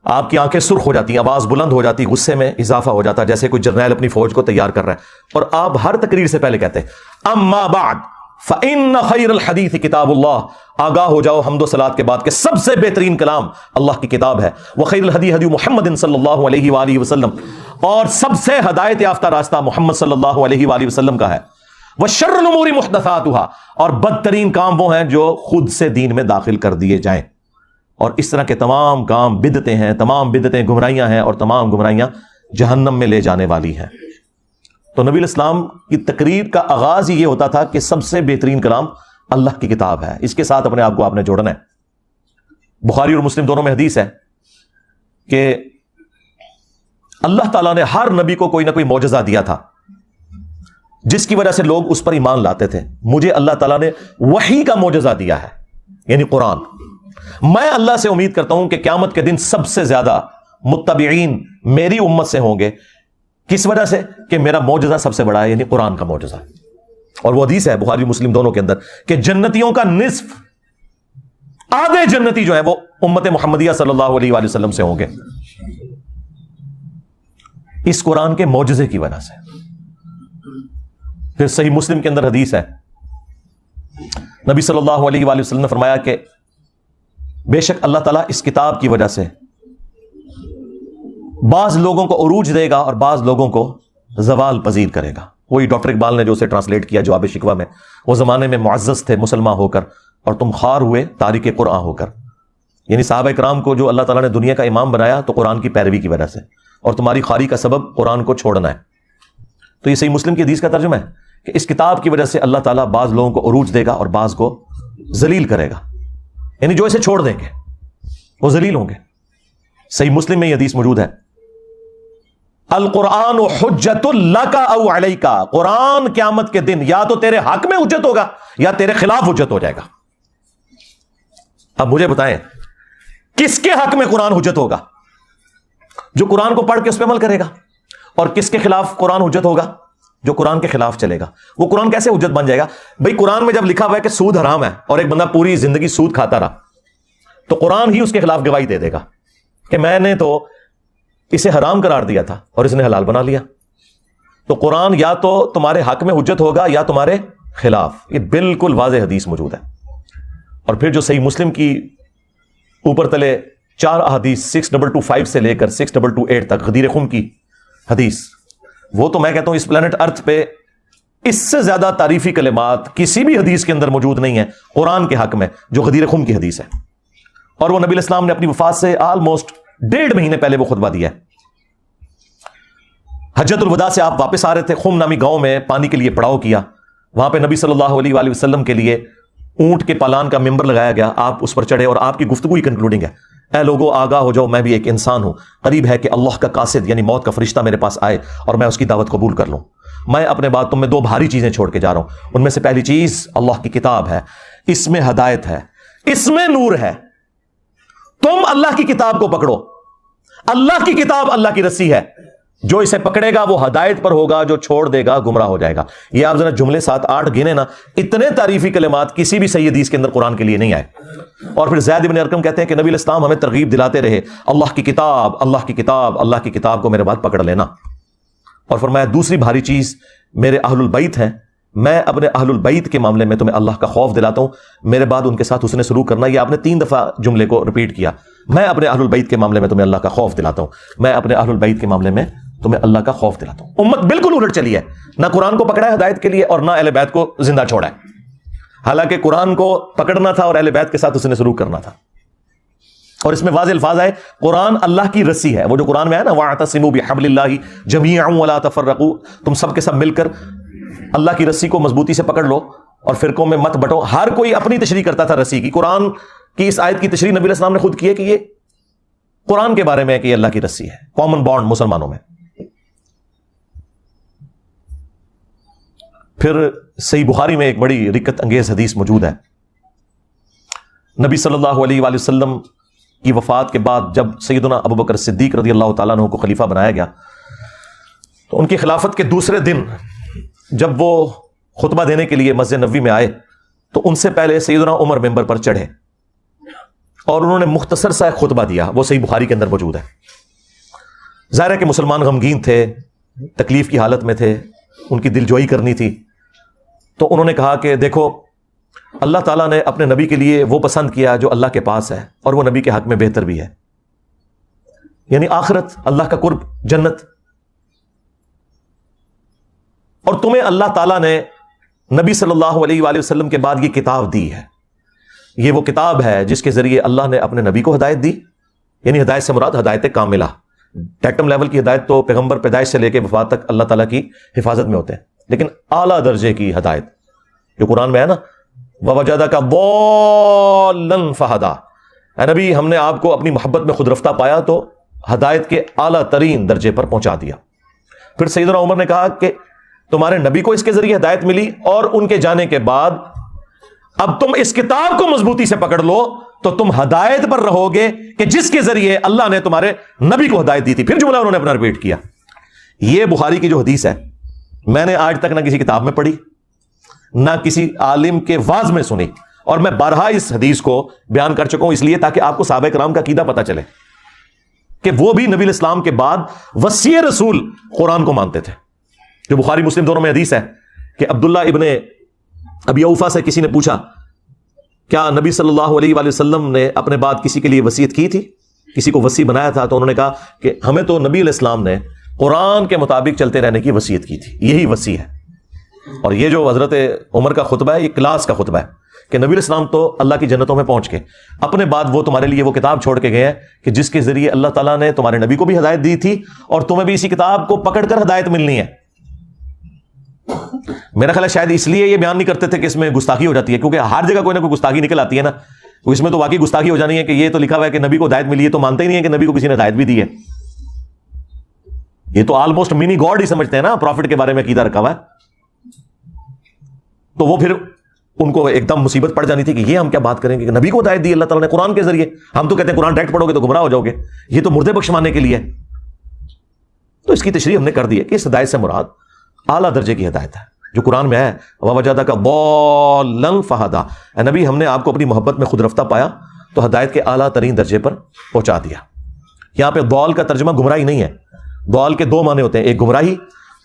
Speaker 1: آپ کی آنکھیں سرخ ہو جاتی, آواز بلند ہو جاتی, غصے میں اضافہ ہو جاتا, جیسے کوئی جرنیل اپنی فوج کو تیار کر رہا ہے. اور آپ ہر تقریر سے پہلے کہتے اما بعد فإن خیر الحدیث کتاب اللہ, آگاہ ہو جاؤ حمد و صلات کے بعد کہ سب سے بہترین کلام اللہ کی کتاب ہے. وخیر الہدی ہدی محمد صلی اللہ علیہ وآلہ وسلم, اور سب سے ہدایت یافتہ راستہ محمد صلی اللہ علیہ وآلہ وسلم کا ہے. وشر الامور محدثاتها, اور بدترین کام وہ ہیں جو خود سے دین میں داخل کر دیے جائیں. اور اس طرح کے تمام کام بدعتیں ہیں, تمام بدعتیں گمراہیاں ہیں, اور تمام گمراہیاں جہنم میں لے جانے والی ہیں. تو نبی الاسلام کی تقریر کا آغاز ہی یہ ہوتا تھا کہ سب سے بہترین کلام اللہ کی کتاب ہے. اس کے ساتھ اپنے آپ کو آپ نے جوڑنا ہے. بخاری اور مسلم دونوں میں حدیث ہے کہ اللہ تعالیٰ نے ہر نبی کو کوئی نہ کوئی معجزہ دیا تھا جس کی وجہ سے لوگ اس پر ایمان لاتے تھے. مجھے اللہ تعالیٰ نے وحی کا معجزہ دیا ہے, یعنی قرآن. میں اللہ سے امید کرتا ہوں کہ قیامت کے دن سب سے زیادہ متبعین میری امت سے ہوں گے. کس وجہ سے؟ کہ میرا معجزہ سب سے بڑا ہے, یعنی قرآن کا معجزہ. اور وہ حدیث ہے بخاری مسلم دونوں کے اندر کہ جنتیوں کا نصف, آدھے جنتی جو ہے وہ امت محمدیہ صلی اللہ علیہ وآلہ وسلم سے ہوں گے اس قرآن کے معجزے کی وجہ سے. پھر صحیح مسلم کے اندر حدیث ہے, نبی صلی اللہ علیہ وآلہ وسلم نے فرمایا کہ بے شک اللہ تعالیٰ اس کتاب کی وجہ سے بعض لوگوں کو عروج دے گا اور بعض لوگوں کو زوال پذیر کرے گا. وہی ڈاکٹر اقبال نے جو اسے ٹرانسلیٹ کیا جواب شکوہ میں, وہ زمانے میں معزز تھے مسلمان ہو کر اور تم خوار ہوئے تارک قرآن ہو کر. یعنی صحابہ کرام کو جو اللہ تعالیٰ نے دنیا کا امام بنایا تو قرآن کی پیروی کی وجہ سے, اور تمہاری خواری کا سبب قرآن کو چھوڑنا ہے. تو یہ صحیح مسلم کی حدیث کا ترجمہ ہے کہ اس کتاب کی وجہ سے اللہ تعالیٰ بعض لوگوں کو عروج دے گا اور بعض کو ذلیل کرے گا, یعنی جو اسے چھوڑ دیں گے وہ ذلیل ہوں گے. صحیح مسلم میں یہ حدیث موجود ہے, القرآن حجت لک او علیک, قرآن قیامت کے دن یا تو تیرے حق میں حجت ہوگا یا تیرے خلاف حجت ہو جائے گا. اب مجھے بتائیں کس کے حق میں قرآن حجت ہوگا؟ جو قرآن کو پڑھ کے اس پہ عمل کرے گا. اور کس کے خلاف قرآن حجت ہوگا؟ جو قرآن کے خلاف چلے گا. وہ قرآن کیسے حجت بن جائے گا؟ بھئی قرآن میں جب لکھا ہوا ہے کہ سود حرام ہے اور ایک بندہ پوری زندگی سود کھاتا رہا, تو قرآن ہی اس کے خلاف گواہی دے دے گا کہ میں نے تو اسے حرام قرار دیا تھا اور اس نے حلال بنا لیا. تو قرآن یا تو تمہارے حق میں حجت ہوگا یا تمہارے خلاف. یہ بالکل واضح حدیث موجود ہے. اور پھر جو صحیح مسلم کی اوپر تلے 4 احادیث 6225 سے لے کر 6228 تک غدیر خم کی حدیث, وہ تو میں کہتا ہوں اس پلانٹ ارتھ پہ اس سے زیادہ تعریفی کلمات کسی بھی حدیث کے اندر موجود نہیں ہیں قرآن کے حق میں جو غدیر خم کی حدیث ہے. اور وہ نبی الاسلام نے اپنی وفات سے آلموسٹ 1.5 مہینے پہلے وہ خطبہ دیا ہے. حجت الوداع سے آپ واپس آ رہے تھے, خم نامی گاؤں میں پانی کے لیے پڑاؤ کیا. وہاں پہ نبی صلی اللہ علیہ وآلہ وسلم کے لیے اونٹ کے پالان کا ممبر لگایا گیا. آپ اس پر چڑھے اور آپ کی گفتگو ہی کنکلوڈنگ ہے, اے لوگوں آگاہ ہو جاؤ, میں بھی ایک انسان ہوں, قریب ہے کہ اللہ کا قاصد یعنی موت کا فرشتہ میرے پاس آئے اور میں اس کی دعوت قبول کر لوں. میں اپنے بعد تم میں 2 بھاری چیزیں چھوڑ کے جا رہا ہوں. ان میں سے پہلی چیز اللہ کی کتاب ہے, اس میں ہدایت ہے, اس میں نور ہے. تم اللہ کی کتاب کو پکڑو. اللہ کی کتاب اللہ کی رسی ہے, جو اسے پکڑے گا وہ ہدایت پر ہوگا, جو چھوڑ دے گا گمراہ ہو جائے گا. یہ آپ ذرا جملے 7-8 گنے نا, اتنے تعریفی کلمات کسی بھی صحیح حدیث کے اندر قرآن کے لیے نہیں آئے. اور پھر زید بن ارقم کہتے ہیں کہ نبی علیہ السلام ہمیں ترغیب دلاتے رہے, اللہ کی کتاب, اللہ کی کتاب, اللہ کی کتاب کو میرے بعد پکڑ لینا. اور فرمایا دوسری بھاری چیز میرے اہل البیت ہیں, میں اپنے اہل البیت کے معاملے میں تمہیں اللہ کا خوف دلاتا ہوں, میرے بعد ان کے ساتھ حسن سلوک کرنا. یہ آپ نے 3 دفعہ جملے کو ریپیٹ کیا, میں اپنے اہل البیت کے معاملے میں تمہیں اللہ کا خوف دلاتا ہوں, میں اپنے اہل البیت کے معاملے میں تمہیں اللہ کا خوف دلاتا ہوں. امت بالکل الٹ چلی ہے, نہ قرآن کو پکڑا ہے ہدایت کے لیے اور نہ اہل بیت کو زندہ چھوڑا ہے. حالانکہ قرآن کو پکڑنا تھا اور اہل بیت کے ساتھ اس نے سلوک کرنا تھا. اور اس میں واضح الفاظ ہے قرآن اللہ کی رسی ہے. وہ جو قرآن میں ہے نا وَاعْتَصِمُوا بِحَبْلِ اللَّهِ جَمِيعًا وَلَا تَفَرَّقُوا, تم سب کے سب مل کر اللہ کی رسی کو مضبوطی سے پکڑ لو اور فرقوں میں مت بٹو. ہر کوئی اپنی تشریح کرتا تھا رسی کی. قرآن کی اس آیت کی تشریح نبی علیہ السلام نے خود کی ہے کہ یہ قرآن کے بارے میں ہے کہ یہ اللہ کی رسی ہے, کامن بانڈ مسلمانوں میں. پھر صحیح بخاری میں ایک بڑی رکت انگیز حدیث موجود ہے. نبی صلی اللہ علیہ وآلہ وسلم کی وفات کے بعد جب سیدنا ابوبکر صدیق رضی اللہ تعالیٰ عنہ کو خلیفہ بنایا گیا تو ان کی خلافت کے دوسرے دن جب وہ خطبہ دینے کے لیے مسجد نبوی میں آئے تو ان سے پہلے سیدنا عمر ممبر پر چڑھے اور انہوں نے مختصر سا ایک خطبہ دیا. وہ صحیح بخاری کے اندر موجود ہے. ظاہر ہے کہ مسلمان غمگین تھے, تکلیف کی حالت میں تھے, ان کی دلجوئی کرنی تھی. تو انہوں نے کہا کہ دیکھو اللہ تعالیٰ نے اپنے نبی کے لیے وہ پسند کیا جو اللہ کے پاس ہے اور وہ نبی کے حق میں بہتر بھی ہے, یعنی آخرت, اللہ کا قرب, جنت. اور تمہیں اللہ تعالیٰ نے نبی صلی اللہ علیہ وآلہ وسلم کے بعد یہ کتاب دی ہے. یہ وہ کتاب ہے جس کے ذریعے اللہ نے اپنے نبی کو ہدایت دی, یعنی ہدایت سے مراد ہدایت کاملہ. ڈیٹم لیول کی ہدایت تو پیغمبر پیدائش سے لے کے وفات تک اللہ تعالیٰ کی حفاظت میں ہوتے ہیں, لیکن اعلیٰ درجے کی ہدایت جو قرآن میں ہے نا وَوَجَدَكَ ضَالًّا فَهَدَىٰ, اے نبی ہم نے آپ کو اپنی محبت میں خود رفتہ پایا تو ہدایت کے اعلیٰ ترین درجے پر پہنچا دیا. پھر سیدنا عمر نے کہا کہ تمہارے نبی کو اس کے ذریعے ہدایت ملی اور ان کے جانے کے بعد اب تم اس کتاب کو مضبوطی سے پکڑ لو تو تم ہدایت پر رہو گے کہ جس کے ذریعے اللہ نے تمہارے نبی کو ہدایت دی تھی. پھر جملہ انہوں نے اپنا ریپیٹ کیا. یہ بخاری کی جو حدیث ہے میں نے آج تک نہ کسی کتاب میں پڑھی نہ کسی عالم کے واعظ میں سنی, اور میں بارہا اس حدیث کو بیان کر چکا ہوں اس لیے تاکہ آپ کو صحابہ کرام کا عقیدہ پتہ چلے کہ وہ بھی نبی الاسلام کے بعد وصی رسول قرآن کو مانتے تھے. جو بخاری مسلم دونوں میں حدیث ہے کہ عبداللہ ابن ابی اوفا سے کسی نے پوچھا کیا نبی صلی اللہ علیہ وآلہ وسلم نے اپنے بعد کسی کے لیے وصیت کی تھی, کسی کو وصی بنایا تھا؟ تو انہوں نے کہا کہ ہمیں تو نبی علیہ السلام نے قرآن کے مطابق چلتے رہنے کی وصیت کی تھی, یہی وصی ہے. اور یہ جو حضرت عمر کا خطبہ ہے یہ کلاس کا خطبہ ہے کہ نبی علیہ السلام تو اللہ کی جنتوں میں پہنچ کے اپنے بعد وہ تمہارے لیے وہ کتاب چھوڑ کے گئے ہیں کہ جس کے ذریعے اللہ تعالیٰ نے تمہارے نبی کو بھی ہدایت دی تھی اور تمہیں بھی اسی کتاب کو پکڑ کر ہدایت ملنی ہے. میرا خیال ہے شاید اس لیے یہ بیان نہیں کرتے تھے کہ اس میں گستاخی ہو جاتی ہے, کیونکہ ہر جگہ کوئی نہ کوئی گستاخی نکل آتی ہے نا. اس میں تو واقعی گستاخی ہو جانی ہے کہ یہ تو لکھا ہوا ہے کہ نبی کو ہدایت ملی ہے, تو مانتے ہی نہیں ہے کہ نبی کو کسی نے ہدایت بھی دی ہے. یہ تو آلموسٹ منی گاڈ ہی سمجھتے ہیں نا, پروفٹ کے بارے میں عقیدہ رکھا ہوا ہے. تو وہ پھر ان کو ایک دم مصیبت پڑ جانی تھی کہ یہ ہم کیا بات کریں گے کہ نبی کو ہدایت دی اللہ تعالیٰ نے قرآن کے ذریعے. ہم تو کہتے ہیں قرآن ڈائریکٹ پڑھو گے تو گمراہ ہو جاؤ گے, یہ تو مردے بخشوانے کے لیے. تو اس کی تشریح ہم نے کر دی ہے کہ اس ہدایت سے مراد اعلیٰ درجے کی ہدایت ہے جو قرآن میں ہے وَوَجَدَكَ ضَالًّا فَهَدَىٰ, اے نبی ہم نے آپ کو اپنی محبت میں خود رفتہ پایا تو ہدایت کے اعلیٰ ترین درجے پر پہنچا دیا. یہاں پہ ضال کا ترجمہ گمراہی نہیں ہے. ضال کے دو معنی ہوتے ہیں, ایک گمراہی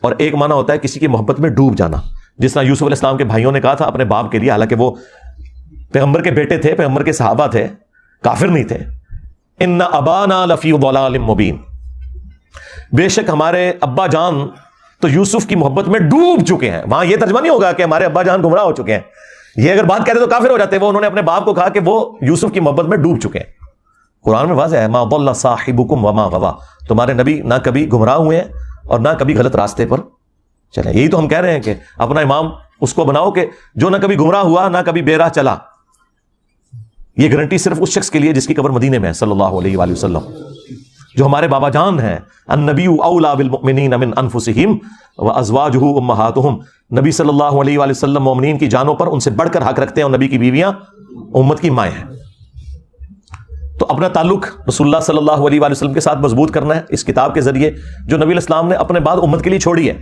Speaker 1: اور ایک معنی ہوتا ہے کسی کی محبت میں ڈوب جانا. جس طرح یوسف علیہ السلام کے بھائیوں نے کہا تھا اپنے باپ کے لیے, حالانکہ وہ پیغمبر کے بیٹے تھے, پیغمبر کے صحابہ تھے, کافر نہیں تھے, ان ابانا لفی ضلال مبین, بے شک ہمارے ابا جان تو یوسف کی محبت میں ڈوب چکے ہیں. وہاں یہ ترجمہ نہیں ہوگا کہ ہمارے ابا جان گمراہ ہو چکے ہیں, یہ اگر بات کہتے تو کافر ہو جاتے. وہ انہوں نے اپنے باپ کو کہا کہ وہ یوسف کی محبت میں ڈوب چکے ہیں. قرآن میں واضح ہے ما ضل صاحبکم وما غوی, تمہارے نبی نہ کبھی گمراہ ہوئے ہیں اور نہ کبھی غلط راستے پر چلے. یہی تو ہم کہہ رہے ہیں کہ اپنا امام اس کو بناؤ کہ جو نہ کبھی گمراہ ہوا نہ کبھی بے راہ چلا. یہ گارنٹی صرف اس شخص کے لیے جس کی قبر مدینے میں ہے صلی اللہ علیہ وآلہ وسلم, جو ہمارے بابا جان ہیں. النبی اولی بالمؤمنین من انفسہم وازواجہ امہاتہم, نبی صلی اللہ علیہ وآلہ وسلم مومنین کی جانوں پر ان سے بڑھ کر حق رکھتے ہیں, اور نبی کی بیویاں امت کی مائیں ہیں. تو اپنا تعلق رسول اللہ صلی اللہ علیہ وآلہ وسلم کے ساتھ مضبوط کرنا ہے اس کتاب کے ذریعے جو نبی علیہ السلام نے اپنے بعد امت کے لیے چھوڑی ہے.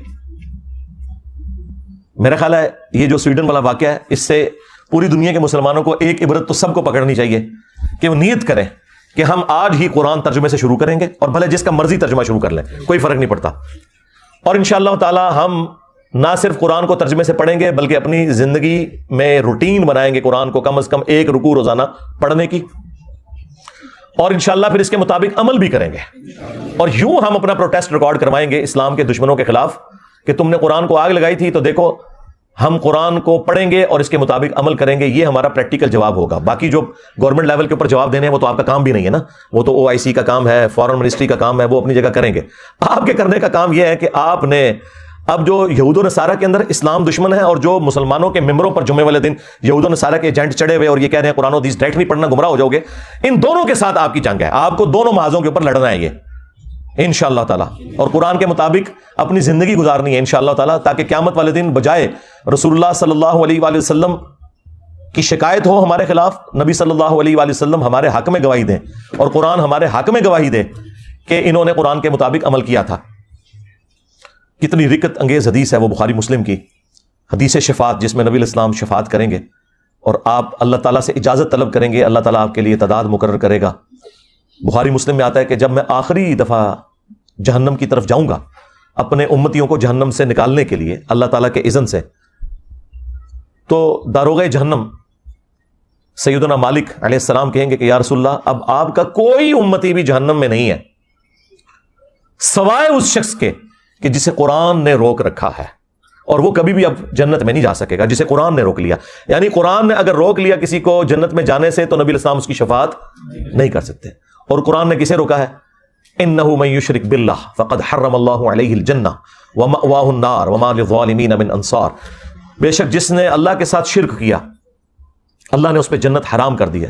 Speaker 1: میرا خیال ہے یہ جو سویڈن والا واقعہ ہے اس سے پوری دنیا کے مسلمانوں کو ایک عبرت تو سب کو پکڑنی چاہیے کہ وہ نیت کریں کہ ہم آج ہی قرآن ترجمے سے شروع کریں گے, اور بھلے جس کا مرضی ترجمہ شروع کر لیں, کوئی فرق نہیں پڑتا. اور انشاءاللہ تعالی ہم نہ صرف قرآن کو ترجمے سے پڑھیں گے بلکہ اپنی زندگی میں روٹین بنائیں گے قرآن کو کم از کم ایک رکوع روزانہ پڑھنے کی, اور انشاءاللہ پھر اس کے مطابق عمل بھی کریں گے. اور یوں ہم اپنا پروٹیسٹ ریکارڈ کروائیں گے اسلام کے دشمنوں کے خلاف کہ تم نے قرآن کو آگ لگائی تھی تو دیکھو ہم قرآن کو پڑھیں گے اور اس کے مطابق عمل کریں گے، یہ ہمارا پریکٹیکل جواب ہوگا. باقی جو گورنمنٹ لیول کے اوپر جواب دینے ہیں وہ تو آپ کا کام بھی نہیں ہے نا، وہ تو OIC کا کام ہے، فارن منسٹری کا کام ہے، وہ اپنی جگہ کریں گے. آپ کے کرنے کا کام یہ ہے کہ آپ نے اب جو یہود و نصارہ کے اندر اسلام دشمن ہے اور جو مسلمانوں کے ممبروں پر جمعے والے دن یہود و نصارہ کے ایجنٹ چڑھے ہوئے اور یہ کہہ رہے ہیں قرآن و حدیث ڈائریکٹ نہیں پڑھنا گمراہ ہو جاؤ گے، ان دونوں کے ساتھ آپ کی جنگ ہے. آپ کو دونوں محاذوں کے اوپر لڑنا ہے یہ انشاءاللہ تعالیٰ، اور قرآن کے مطابق اپنی زندگی گزارنی ہے انشاءاللہ تعالیٰ، تاکہ قیامت والے دن بجائے رسول اللہ صلی اللہ علیہ وآلہ وسلم کی شکایت ہو ہمارے خلاف، نبی صلی اللہ علیہ وآلہ وسلم ہمارے حق میں گواہی دیں اور قرآن ہمارے حق میں گواہی دے کہ انہوں نے قرآن کے مطابق عمل کیا تھا. کتنی رکت انگیز حدیث ہے وہ بخاری مسلم کی حدیث شفاعت، جس میں نبی علیہ السلام شفاعت کریں گے اور آپ اللہ تعالیٰ سے اجازت طلب کریں گے، اللہ تعالیٰ آپ کے لیے تعداد مقرر کرے گا. بخاری مسلم میں آتا ہے کہ جب میں آخری دفعہ جہنم کی طرف جاؤں گا اپنے امتیوں کو جہنم سے نکالنے کے لیے اللہ تعالیٰ کے اذن سے، تو داروغہ جہنم سیدنا مالک علیہ السلام کہیں گے کہ یا رسول اللہ اب آپ کا کوئی امتی بھی جہنم میں نہیں ہے سوائے اس شخص کے کہ جسے قرآن نے روک رکھا ہے، اور وہ کبھی بھی اب جنت میں نہیں جا سکے گا جسے قرآن نے روک لیا. یعنی قرآن نے اگر روک لیا کسی کو جنت میں جانے سے تو نبی علیہ السلام اس کی شفاعت نہیں کر سکتے. اور قرآن نے کسے روکا ہے؟ انہ من یشرک باللہ فقد حرم اللہ علیہ الجنہ ومأواہ النار وما للظالمین من انصار. بے شک جس نے اللہ کے ساتھ شرک کیا اللہ نے اس پہ جنت حرام کر دی ہے،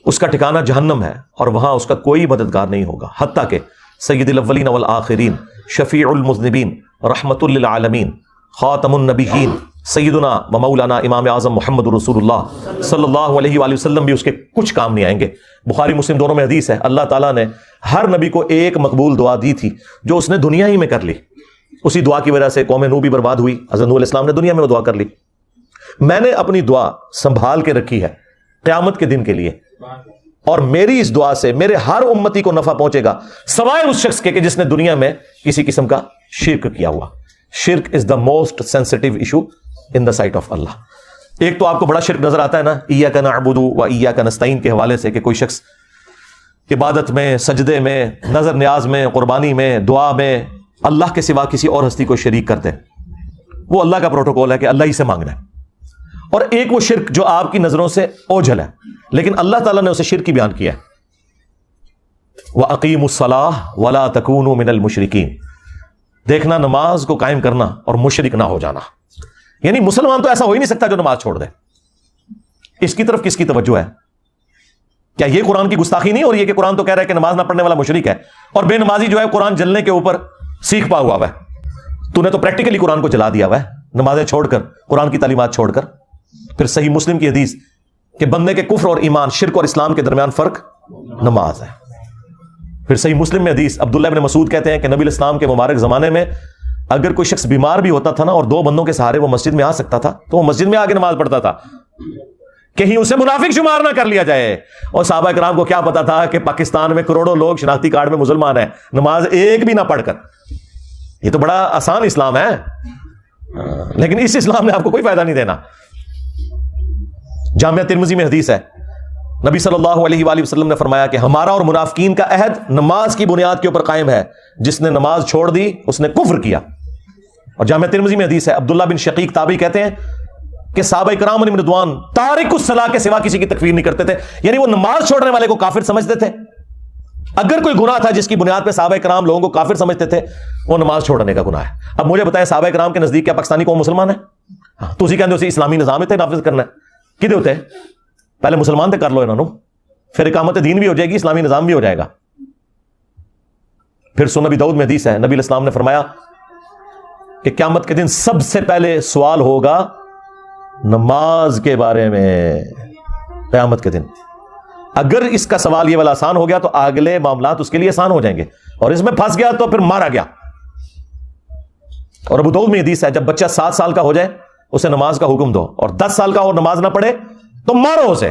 Speaker 1: اس کا ٹھکانہ جہنم ہے اور وہاں اس کا کوئی مددگار نہیں ہوگا. حتیٰ کہ سید الاولین والآخرین، شفیع المذنبین، رحمت للعالمین، خاتم النبیین، سیدنا و مولانا امام اعظم محمد رسول اللہ صلی اللہ علیہ وآلہ وسلم بھی اس کے کچھ کام نہیں آئیں گے. بخاری مسلم دونوں میں حدیث ہے، اللہ تعالیٰ نے ہر نبی کو ایک مقبول دعا دی تھی جو اس نے دنیا ہی میں کر لی. اسی دعا کی وجہ سے قوم نوح بھی برباد ہوئی، حضرت نوح علیہ السلام نے دنیا میں وہ دعا کر لی. میں نے اپنی دعا سنبھال کے رکھی ہے قیامت کے دن کے لیے، اور میری اس دعا سے میرے ہر امتی کو نفع پہنچے گا سوائے اس شخص کے کہ جس نے دنیا میں کسی قسم کا شرک کیا ہوا. شرک is the most sensitive issue in the sight of اللہ. ایک تو آپ کو بڑا شرک نظر آتا ہے نا ایاک نعبد و ایاک نستعین کے حوالے سے، کہ کوئی شخص عبادت میں، سجدے میں، نظر نیاز میں، قربانی میں، دعا میں اللہ کے سوا کسی اور ہستی کو شریک کرتے. وہ اللہ کا پروٹوکول ہے کہ اللہ ہی سے مانگنا ہے. اور ایک وہ شرک جو آپ کی نظروں سے اوجھل ہے لیکن اللہ تعالیٰ نے اسے شرک ہی بیان کیا ہے. وَأَقِيمُوا الصَّلَاةَ وَلَا تَكُونُوا مِنَ الْمُشْرِكِينَ. دیکھنا نماز کو قائم کرنا اور مشرک نہ ہو جانا. یعنی مسلمان تو ایسا ہو ہی نہیں سکتا جو نماز چھوڑ دے. اس کی طرف کس کی توجہ ہے؟ کیا یہ قرآن کی گستاخی نہیں ہو رہی ہے کہ قرآن تو کہہ رہا ہے کہ نماز نہ پڑھنے والا مشرک ہے، اور بے نمازی جو ہے قرآن جلنے کے اوپر سیکھ پا ہوا ہے. تو نے تو پریکٹیکلی قرآن کو جلا دیا ہوا ہے نمازیں چھوڑ کر، قرآن کی تعلیمات چھوڑ کر. پھر صحیح مسلم کی حدیث کہ بندے کے کفر اور ایمان، شرک اور اسلام کے درمیان فرق نماز ہے. پھر صحیح مسلم میں حدیث عبداللہ ابن مسعود کہتے ہیں کہ نبی الاسلام کے مبارک زمانے میں اگر کوئی شخص بیمار بھی ہوتا تھا نا اور دو بندوں کے سہارے وہ مسجد میں آ سکتا تھا تو وہ مسجد میں آ کے نماز پڑھتا تھا، کہیں اسے منافق شمار نہ کر لیا جائے. اور صحابہ کرام کو کیا پتا تھا کہ پاکستان میں کروڑوں لوگ شناختی کارڈ میں مسلمان ہیں، نماز ایک بھی نہ پڑھ کر. یہ تو بڑا آسان اسلام ہے، لیکن اس اسلام نے آپ کو کوئی فائدہ نہیں دینا. جامعہ ترمذی میں حدیث ہے، نبی صلی اللہ علیہ وآلہ وسلم نے فرمایا کہ ہمارا اور منافقین کا عہد نماز کی بنیاد کے اوپر قائم ہے، جس نے نماز چھوڑ دی اس نے کفر کیا. اور جامعہ ترمذی میں حدیث ہے، عبداللہ بن شقیق تابعی کہتے ہیں کہ صحابہ کرام علیہم رضوان تارک الصلاۃ کے سوا کسی کی تکفیر نہیں کرتے تھے. یعنی وہ نماز چھوڑنے والے کو کافر سمجھتے تھے. اگر کوئی گناہ تھا جس کی بنیاد پہ صحابہ کرام لوگوں کو کافر سمجھتے تھے، وہ نماز چھوڑنے کا گناہ ہے. اب مجھے بتائیں صحابہ کرام کے نزدیک کیا پاکستانی قوم مسلمان ہے؟ تو اسی کہتے اسلامی نظام ہے نافذ کرنا ہے. کدے ہوتے ہیں پہلے مسلمان تے کر لو انہوں، پھر اقامت دین بھی ہو جائے گی، اسلامی نظام بھی ہو جائے گا. پھر سنن نبی داؤد میں حدیث ہے، نبی علیہ السلام نے فرمایا کہ قیامت کے دن سب سے پہلے سوال ہوگا نماز کے بارے میں. قیامت کے دن اگر اس کا سوال یہ والا آسان ہو گیا تو اگلے معاملات اس کے لیے آسان ہو جائیں گے، اور اس میں پھنس گیا تو پھر مارا گیا. اور ابو داؤد میں حدیث ہے، جب بچہ 7 سال کا ہو جائے اسے نماز کا حکم دو، اور 10 سال کا اور نماز نہ پڑھے تو مارو اسے،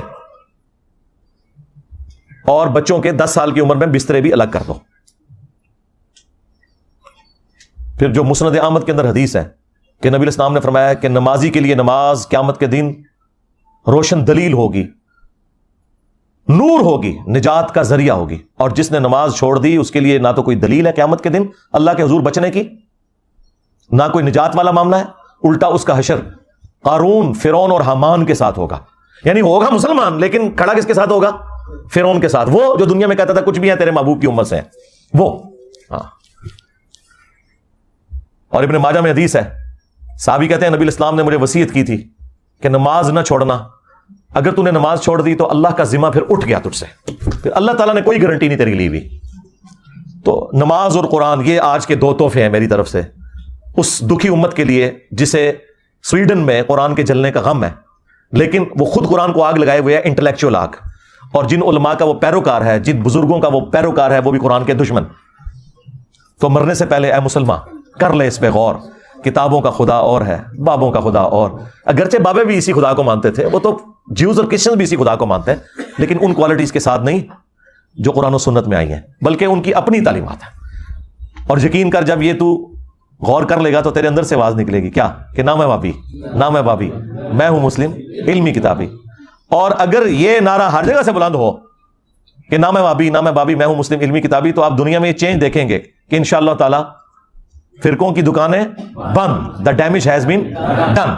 Speaker 1: اور بچوں کے 10 سال کی عمر میں بسترے بھی الگ کر دو. پھر جو مسند احمد کے اندر حدیث ہے کہ نبی علیہ السلام نے فرمایا کہ نمازی کے لیے نماز قیامت کے دن روشن دلیل ہوگی، نور ہوگی، نجات کا ذریعہ ہوگی. اور جس نے نماز چھوڑ دی اس کے لیے نہ تو کوئی دلیل ہے قیامت کے دن اللہ کے حضور بچنے کی، نہ کوئی نجات والا معاملہ ہے، الٹا اس کا حشر قارون فرعون اور حامان کے ساتھ ہوگا، یعنی ہوگا مسلمان لیکن کھڑا کس کے ساتھ ہوگا؟ فرعون کے ساتھ، وہ جو دنیا میں کہتا تھا کچھ بھی ہے تیرے محبوب کی امت سے ہیں وہ. ہاں. اور ابن ماجہ میں حدیث ہے، صحابی کہتے ہیں نبی الاسلام نے مجھے وصیت کی تھی کہ نماز نہ چھوڑنا، اگر تو نے نماز چھوڑ دی تو اللہ کا ذمہ پھر اٹھ گیا تجھ سے، پھر اللہ تعالیٰ نے کوئی گارنٹی نہیں تیری لی ہوئی. تو نماز اور قرآن یہ آج کے 2 تحفے ہیں میری طرف سے اس دکھی امت کے لیے جسے سویڈن میں قرآن کے جلنے کا غم ہے، لیکن وہ خود قرآن کو آگ لگائے ہوئے ہے، انٹلیکچوئل آگ، اور جن علماء کا وہ پیروکار ہے، جن بزرگوں کا وہ پیروکار ہے، وہ بھی قرآن کے دشمن. تو مرنے سے پہلے اے مسلمان کر لے اس پہ غور، کتابوں کا خدا اور ہے، بابوں کا خدا اور، اگرچہ بابے بھی اسی خدا کو مانتے تھے، وہ تو جیوز اور کرسچن بھی اسی خدا کو مانتے ہیں، لیکن ان کوالٹیز کے ساتھ نہیں جو قرآن و سنت میں آئی ہیں، بلکہ ان کی اپنی تعلیمات ہیں. اور یقین کر جب یہ تو غور کر لے گا تو تیرے اندر سے آواز نکلے گی کیا کہ نہ میں بابی، نہ میں بابی، میں ہوں مسلم علمی کتابی. اور اگر یہ نعرہ ہر جگہ سے بلند ہو کہ نہ میں بابی، نہ میں بابی، میں ہوں مسلم علمی کتابی، تو آپ دنیا میں یہ چینج دیکھیں گے کہ انشاءاللہ تعالی فرقوں کی دکانیں بند. The damage has been done.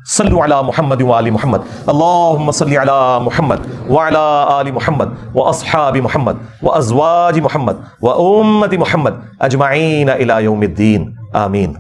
Speaker 1: صلو علی محمد وآل محمد، اللہم صلی علی محمد وعلی آل محمد واصحاب محمد وازواج محمد وامت محمد اجمعین الی یوم الدین، آمین.